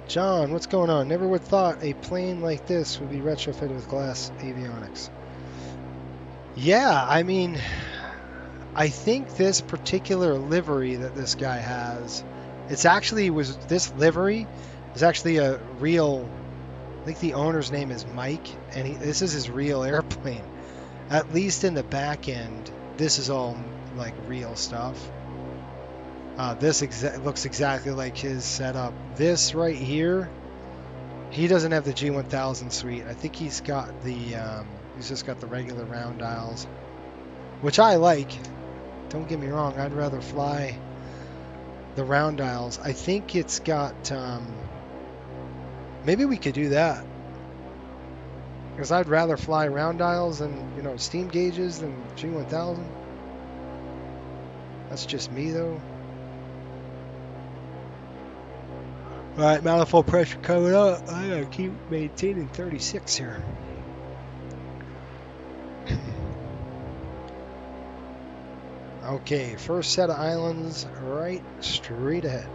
John, what's going on? Never would thought a plane like this would be retrofitted with glass avionics. Yeah, I mean, I think this particular livery that this guy has, this livery is actually a real, I think the owner's name is Mike, and this is his real airplane. At least in the back end, this is all like real stuff. This looks exactly like his setup. This right here, he doesn't have the G1000 suite. I think he's got the, he's just got the regular round dials, which I like. Don't get me wrong, I'd rather fly the round dials. I think it's got, maybe we could do that. Because I'd rather fly round dials and, you know, steam gauges than G1000. That's just me though. Alright, manifold pressure coming up. I gotta keep maintaining 36 here. Okay, first set of islands right straight ahead.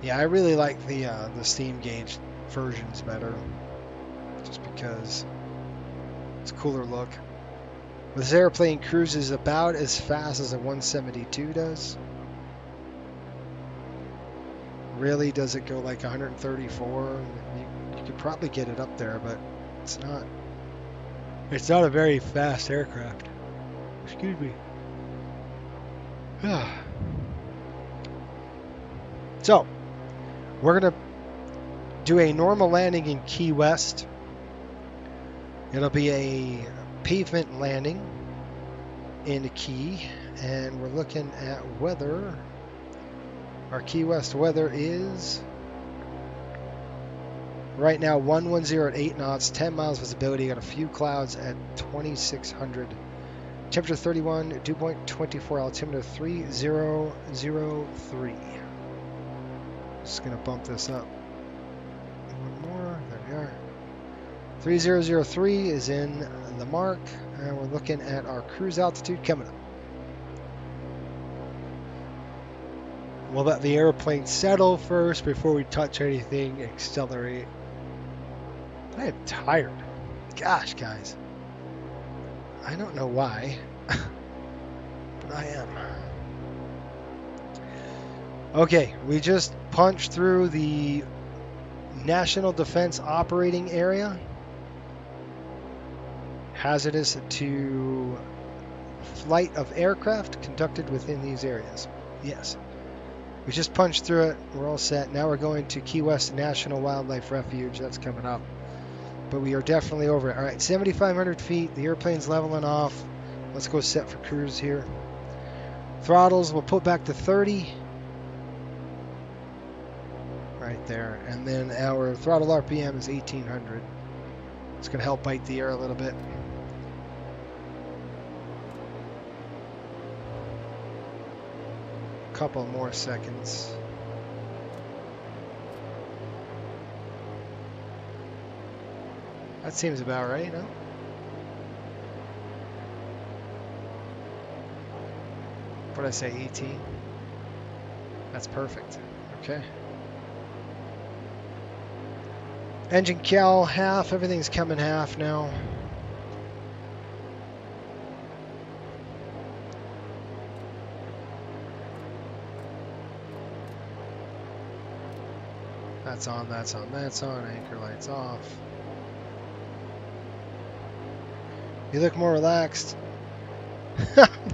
Yeah, I really like the steam gauge versions better, just because it's a cooler look. This airplane cruises about as fast as a 172 does. Really, does it go like 134? could probably get it up there, but it's not a very fast aircraft. Excuse me. So, we're going to do a normal landing in Key West. It'll be a pavement landing in the Key, and we're looking at weather. Our Key West weather is right now 110 at 8 knots, 10 miles visibility, got a few clouds at 2600. Temperature 31, dew point 24, altimeter 3003. Just going to bump this up. One more, there we are. 3003 is in the mark, and we're looking at our cruise altitude coming up. We'll let the airplane settle first before we touch anything, accelerate. I am tired. Gosh, guys. I don't know why, but I am. Okay, we just punched through the National Defense Operating Area. Hazardous to flight of aircraft conducted within these areas. Yes. We just punched through it. We're all set. Now we're going to Key West National Wildlife Refuge. That's coming up. But we are definitely over it. All right, 7,500 feet. The airplane's leveling off. Let's go set for cruise here. Throttles, we'll put back to 30. Right there. And then our throttle RPM is 1,800. It's going to help bite the air a little bit. Couple more seconds. That seems about right, no? What did I say, 18? That's perfect. Okay. Engine cal half, everything's coming half now. That's on, that's on, that's on. Anchor lights off. You look more relaxed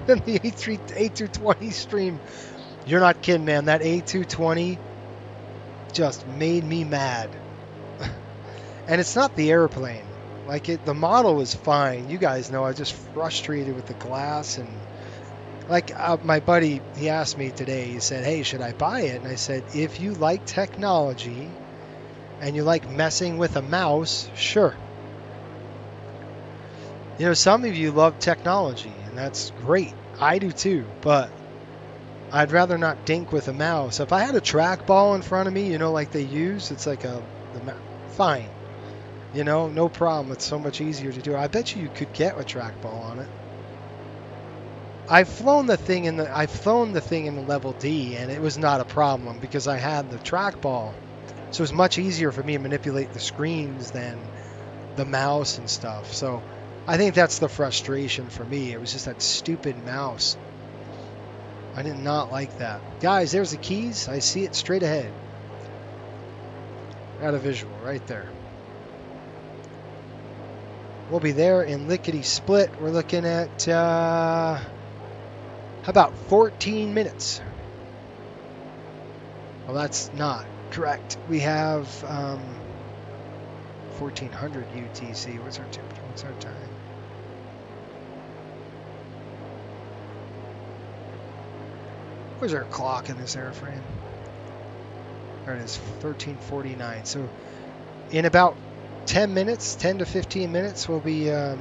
than the A220 stream. You're not kidding, man. That A220 just made me mad. And it's not the airplane. Like, the model was fine. You guys know I was just frustrated with the glass. And like my buddy, he asked me today, he said, hey, should I buy it? And I said, if you like technology and you like messing with a mouse, sure. You know, some of you love technology, and that's great. I do too, but I'd rather not dink with a mouse. If I had a trackball in front of me, you know, like they use, it's like fine. You know, no problem. It's so much easier to do. I bet you could get a trackball on it. I've flown the thing in the level D, and it was not a problem because I had the trackball. So it was much easier for me to manipulate the screens than the mouse and stuff. So I think that's the frustration for me. It was just that stupid mouse. I did not like that. Guys, there's the keys. I see it straight ahead. Got a visual right there. We'll be there in lickety split. We're looking at how about 14 minutes? Well, that's not correct. We have 1400 UTC. What's our temperature? What's our time? Where's our clock in this airframe? There it is, 1349. So in about 10 minutes, 10 to 15 minutes, we'll be there.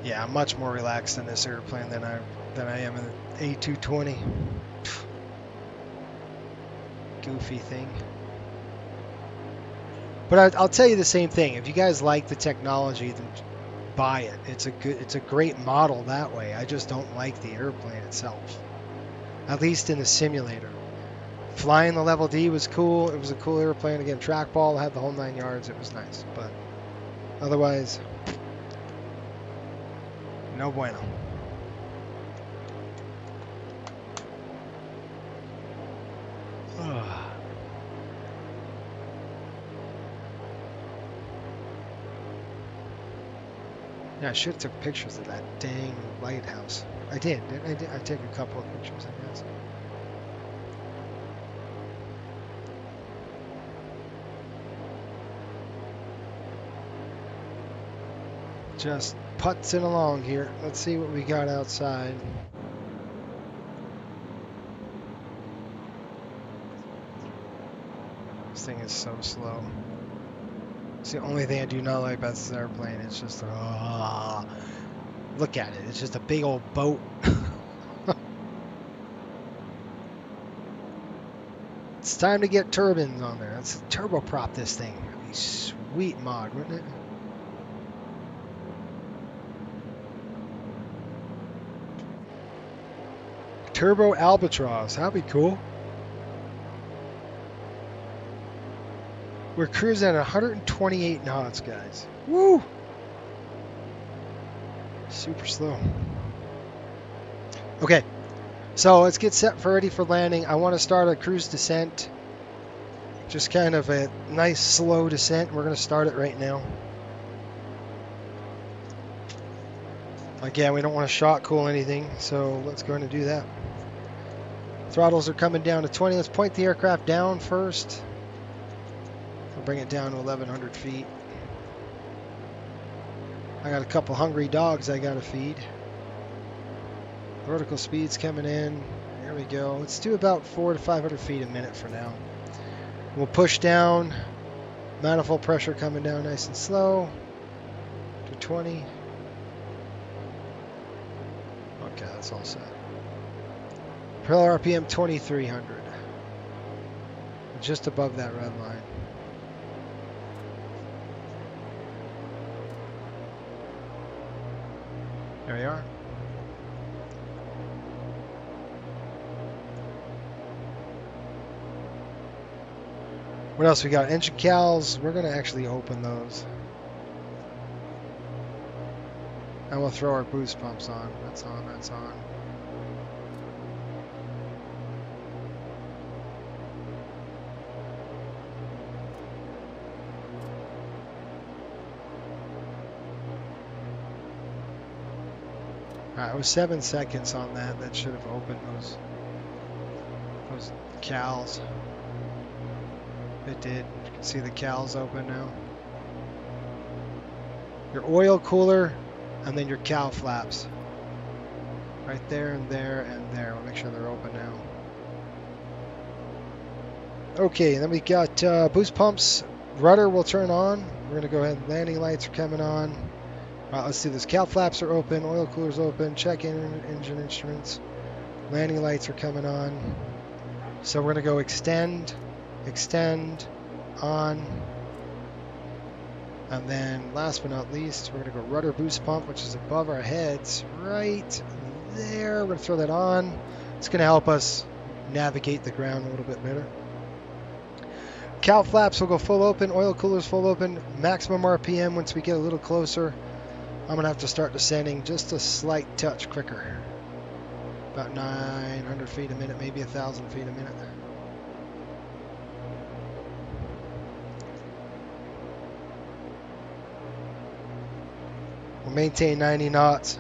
Yeah, I'm much more relaxed in this airplane than I am in the A220. Goofy thing. But I'll tell you the same thing. If you guys like the technology, then buy it. It's a great model that way. I just don't like the airplane itself. At least in the simulator. Flying the level D was cool. It was a cool airplane. Again, trackball, had the whole 9 yards. It was nice. But otherwise, no bueno. Yeah, I should have took pictures of that dang lighthouse. I did. I took a couple of pictures, I guess. Just putzing along here. Let's see what we got outside. This thing is so slow. It's the only thing I do not like about this airplane. It's just, look at it. It's just a big old boat. It's time to get turbines on there. Let's turboprop this thing. That'd be sweet mod, wouldn't it? Turbo Albatross. That'd be cool. We're cruising at 128 knots, guys. Woo! Super slow. Okay, so let's get set for ready for landing. I want to start a cruise descent. Just kind of a nice slow descent. We're going to start it right now. Again, we don't want to shot cool anything, so let's go ahead and do that. Throttles are coming down to 20. Let's point the aircraft down first. We'll bring it down to 1,100 feet. I got a couple hungry dogs I got to feed. Vertical speed's coming in. There we go. Let's do about 400 to 500 feet a minute for now. We'll push down. Manifold pressure coming down nice and slow. To 20. Okay, that's all set. Propeller RPM 2300. Just above that red line. There we are. What else we got? Engine cowls. We're going to actually open those. And we'll throw our boost pumps on. That's on, that's on. Alright, it was 7 seconds on that. That should have opened those cowls. It did. You can see the cowls open now. Your oil cooler and then your cowl flaps. Right there and there and there. We'll make sure they're open now. Okay, then we got boost pumps. Rudder will turn on. We're going to go ahead. Landing lights are coming on. Let's see this. Cowl flaps are open. Oil cooler's open. Check engine instruments. Landing lights are coming on. So we're going to go extend, on. And then last but not least, we're going to go rudder boost pump, which is above our heads right there. We're going to throw that on. It's going to help us navigate the ground a little bit better. Cowl flaps will go full open. Oil coolers full open. Maximum RPM once we get a little closer. I'm going to have to start descending just a slight touch quicker. About 900 feet a minute, maybe 1,000 feet a minute. We'll maintain 90 knots.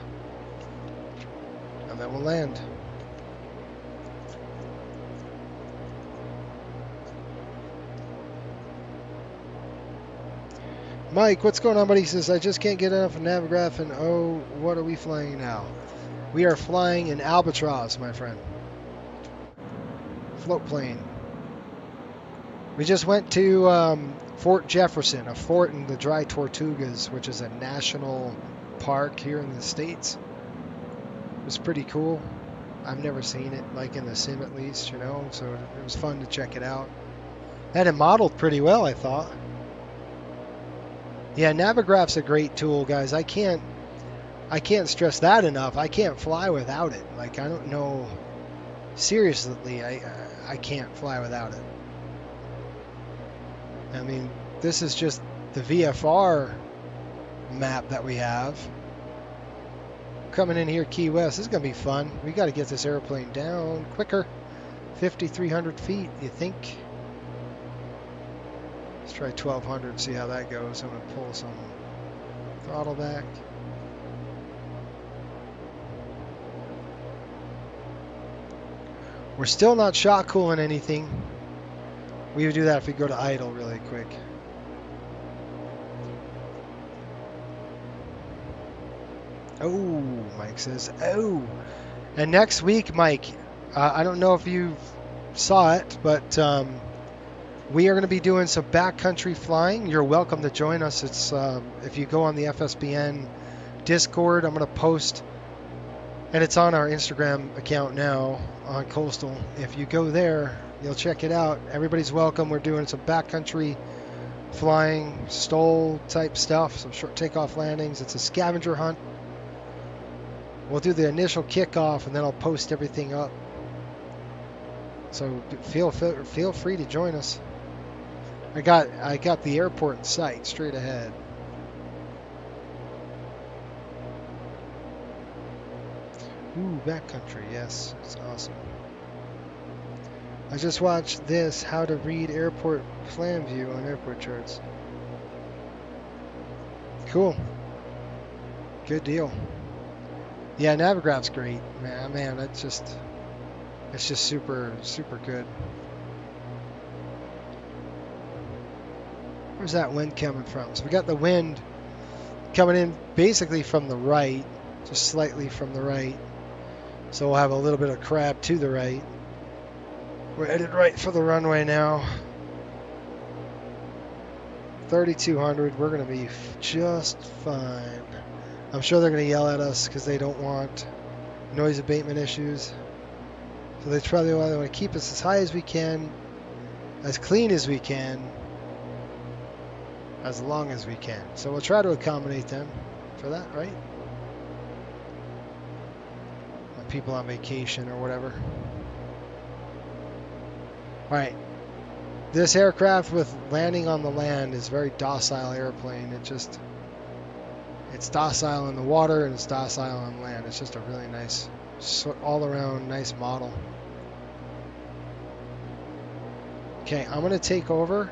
And then we'll land. Mike, what's going on, buddy? He says, I just can't get enough of Navigraph, and oh, what are we flying now? We are flying an Albatross, my friend. Float plane. We just went to Fort Jefferson, a fort in the Dry Tortugas, which is a national park here in the States. It was pretty cool. I've never seen it, like in the sim at least, you know, so it was fun to check it out. Had it modeled pretty well, I thought. Yeah, Navigraph's a great tool, guys. I can't stress that enough. I can't fly without it. Like, I don't know. Seriously, I can't fly without it. I mean, this is just the VFR map that we have. Coming in here, Key West. This is going to be fun. We got to get this airplane down quicker. 5,300 feet, you think? Let's try 1,200, see how that goes. I'm going to pull some throttle back. We're still not shot cooling anything. We would do that if we go to idle really quick. Oh, Mike says, oh. And next week, Mike, I don't know if you saw it, but we are going to be doing some backcountry flying. You're welcome to join us. It's if you go on the FSBN Discord, I'm going to post, and it's on our Instagram account now on Coastal. If you go there, you'll check it out. Everybody's welcome. We're doing some backcountry flying, STOL type stuff, some short takeoff landings. It's a scavenger hunt. We'll do the initial kickoff, and then I'll post everything up. So feel free to join us. I got the airport in sight, straight ahead. Ooh, backcountry, yes, it's awesome. I just watched this, how to read airport plan view on airport charts. Cool. Good deal. Yeah, Navigraph's great, man. It's just super good. Where's that wind coming from? So we got the wind coming in basically from the right, just slightly from the right. So we'll have a little bit of crab to the right. We're headed right for the runway now. 3,200. We're gonna be just fine. I'm sure they're going to yell at us because they don't want noise abatement issues. So they probably want to keep us as high as we can, as clean as we can, as long as we can. So we'll try to accommodate them for that, right? People on vacation or whatever. All right. This aircraft with landing on the land is a very docile airplane. It's docile in the water and it's docile on land. It's just a really nice, all-around nice model. Okay, I'm going to take over.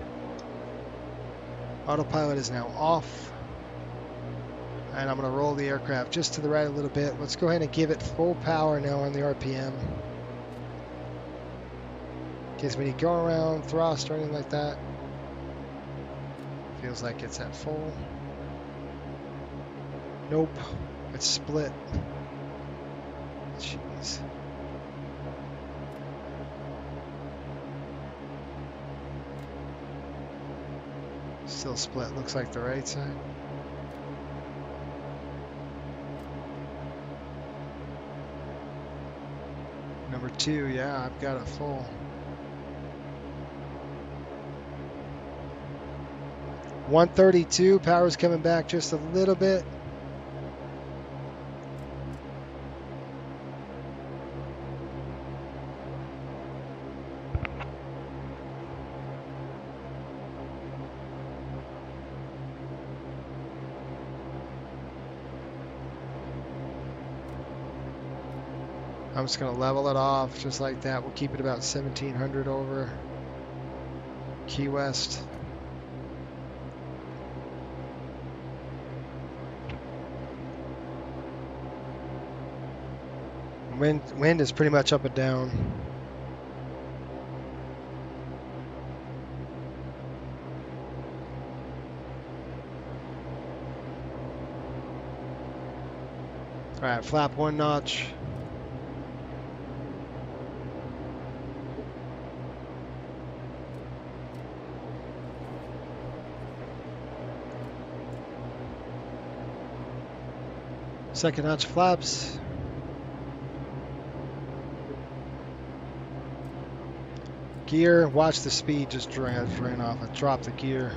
Autopilot is now off. And I'm going to roll the aircraft just to the right a little bit. Let's go ahead and give it full power now on the RPM. In case when you go around thrust or anything like that, feels like it's at full. Nope, it's split. Jeez. Still split, looks like the right side. Number 2, yeah, I've got it full. 132, power's coming back just a little bit. I'm just going to level it off just like that. We'll keep it about 1,700 over Key West. Wind is pretty much up and down. All right, flap 1 notch. Second notch flaps. Gear, watch the speed just drain off. I dropped the gear.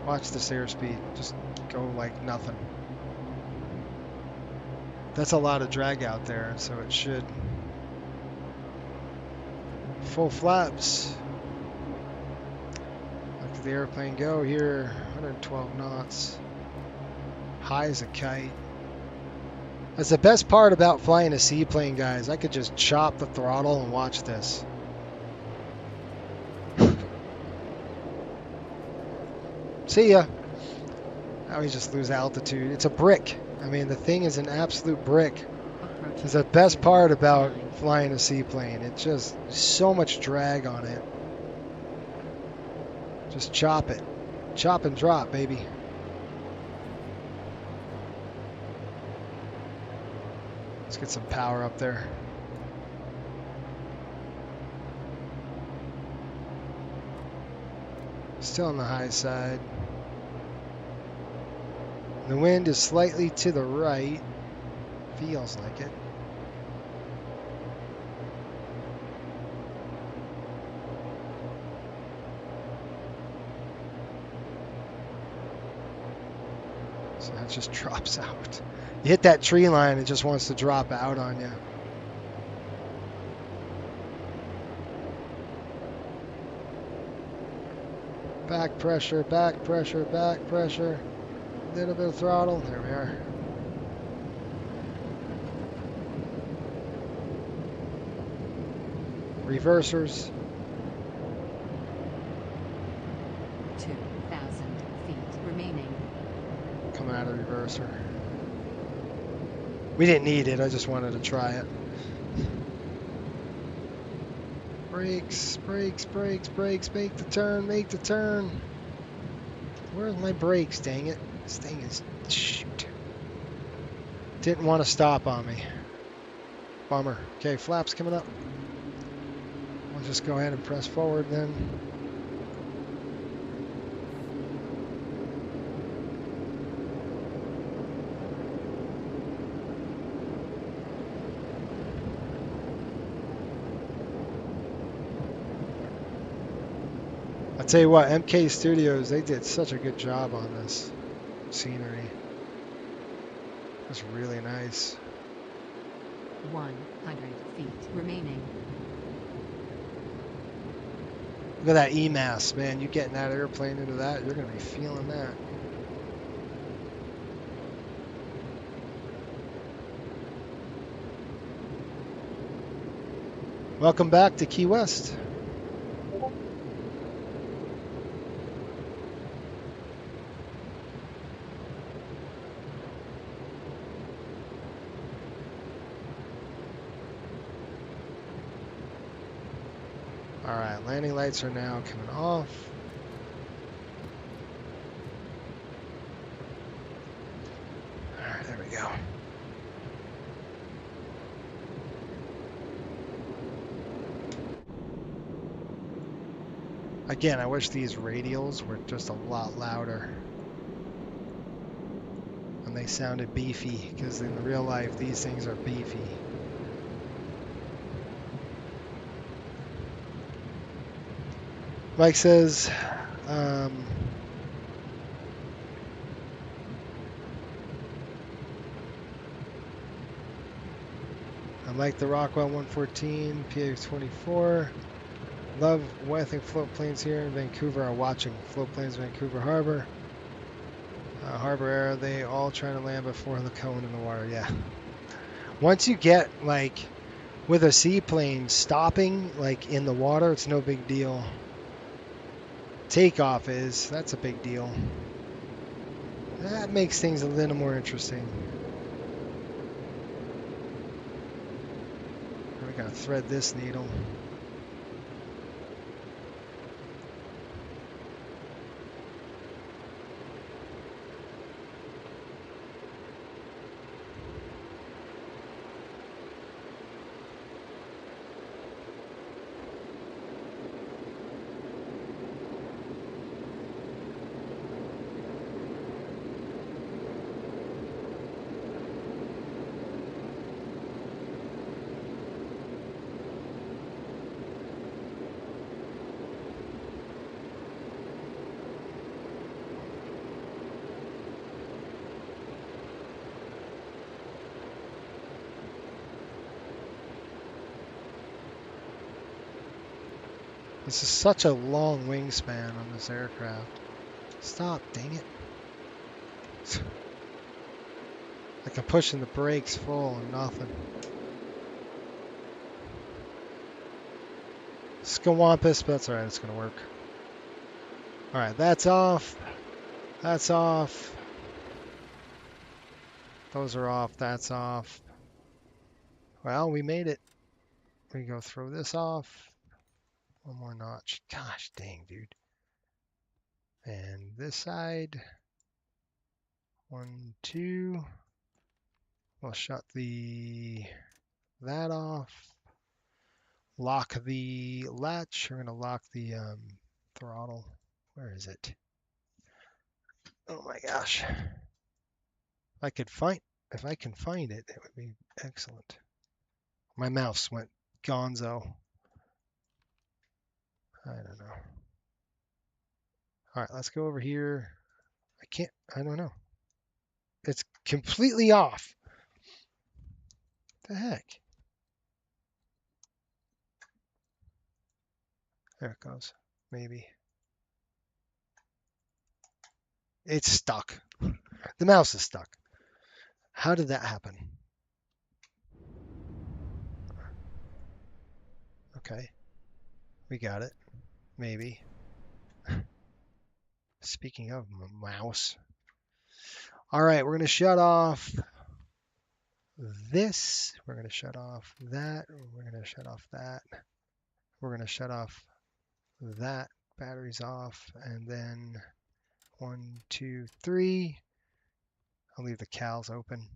Watch this airspeed, just go like nothing. That's a lot of drag out there, so it should. Full flaps. Let the airplane go here, 112 knots. High as a kite. That's the best part about flying a seaplane, guys. I could just chop the throttle and watch this. See ya. Now we just lose altitude. It's a brick. I mean, the thing is an absolute brick. approaching. It's the best part about flying a seaplane. It's just so much drag on it. Just chop it. Chop and drop, baby. Let's get some power up there. Still on the high side. The wind is slightly to the right. Feels like it. So that just drops out. You hit that tree line, it just wants to drop out on you. Back pressure, back pressure, back pressure. A little bit of throttle. There we are. Reversers. 2,000 feet remaining. Coming out of reverser. We didn't need it, I just wanted to try it. Brakes, brakes, brakes, brakes, make the turn, make the turn. Where's my brakes, dang it? This thing is, shoot. Didn't want to stop on me. Bummer. Okay, flaps coming up. I'll just go ahead and press forward then. I'll tell you what, MK Studios, they did such a good job on this scenery. It's really nice. 100 feet remaining. Look at that EMAS, man. You getting that airplane into that, you're going to be feeling that. Welcome back to Key West. Alright, landing lights are now coming off. Alright, there we go. Again, I wish these radials were just a lot louder. And they sounded beefy, because in real life, these things are beefy. Mike says, I like the Rockwell 114, PA-24. Love, I think float planes here in Vancouver are watching. Float planes, Vancouver Harbor. Harbor era, they all trying to land before the cone in the water. Yeah. Once you get, like, with a seaplane stopping, like, in the water, it's no big deal. Takeoff is, that's a big deal. That makes things a little more interesting. We gotta thread this needle. This is such a long wingspan on this aircraft. Stop, dang it. Like I'm pushing the brakes full and nothing. Scawampus, but that's alright, it's gonna work. Alright, that's off. That's off. Those are off, that's off. Well, we made it. We go throw this off. One more notch. Gosh dang, dude. And this side. 1, 2. We'll shut that off. Lock the latch. We're going to lock the throttle. Where is it? Oh my gosh. If I can find it, it would be excellent. My mouse went gonzo. I don't know. All right, let's go over here. I don't know. It's completely off. What the heck? There it goes. Maybe. It's stuck. The mouse is stuck. How did that happen? Okay. We got it. Maybe. Speaking of mouse. All right, we're going to shut off this. We're going to shut off that. We're going to shut off that. We're going to shut off that. Battery's off. And then 1, 2, 3. I'll leave the cals open.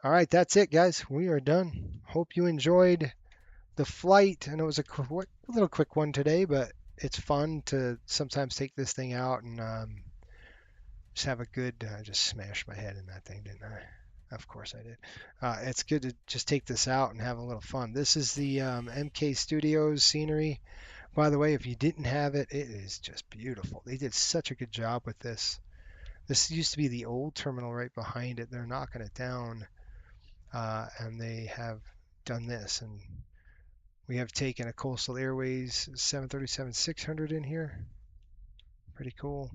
All right, that's it, guys. We are done. Hope you enjoyed the flight. I know it was a little quick one today, but it's fun to sometimes take this thing out and just have a good. I just smashed my head in that thing, didn't I? Of course I did. It's good to just take this out and have a little fun. This is the MK Studios scenery. By the way, if you didn't have it, it is just beautiful. They did such a good job with this. This used to be the old terminal right behind it. They're knocking it down, and they have done this. And we have taken a Coastal Airways 737-600 in here. Pretty cool.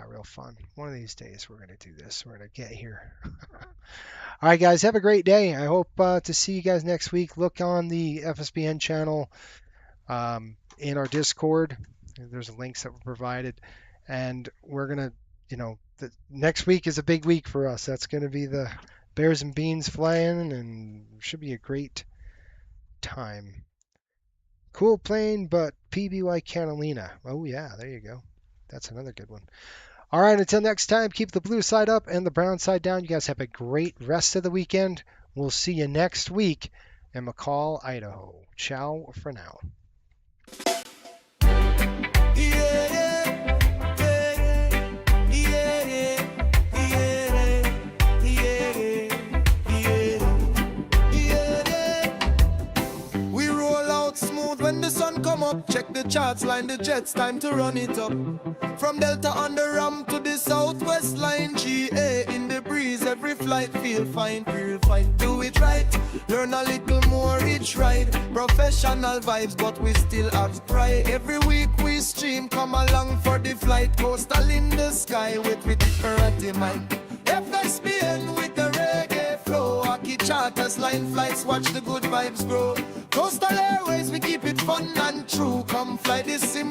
Real fun. One of these days we're going to do this. We're going to get here. All right, guys, have a great day. I hope to see you guys next week. Look on the FSBN channel in our Discord. There's links that were provided. And we're going to, the next week is a big week for us. That's going to be the Bears and Beans flying, and should be a great time. Cool plane, but PBY Catalina. Oh, yeah, there you go. That's another good one. All right, until next time, keep the blue side up and the brown side down. You guys have a great rest of the weekend. We'll see you next week in McCall, Idaho. Ciao for now. When the sun come up, check the charts, line the jets, time to run it up. From Delta on the ramp to the southwest line, GA in the breeze, every flight feel fine, real fine. Do it right, learn a little more each ride. Professional vibes, but we still have pride. Every week we stream, come along for the flight. Coastal in the sky with different mic. FSBN with the reggae flow. Aki charters, line flights, watch the good vibes grow. Coastal Airways, we keep it fun and true. Come fly this sim.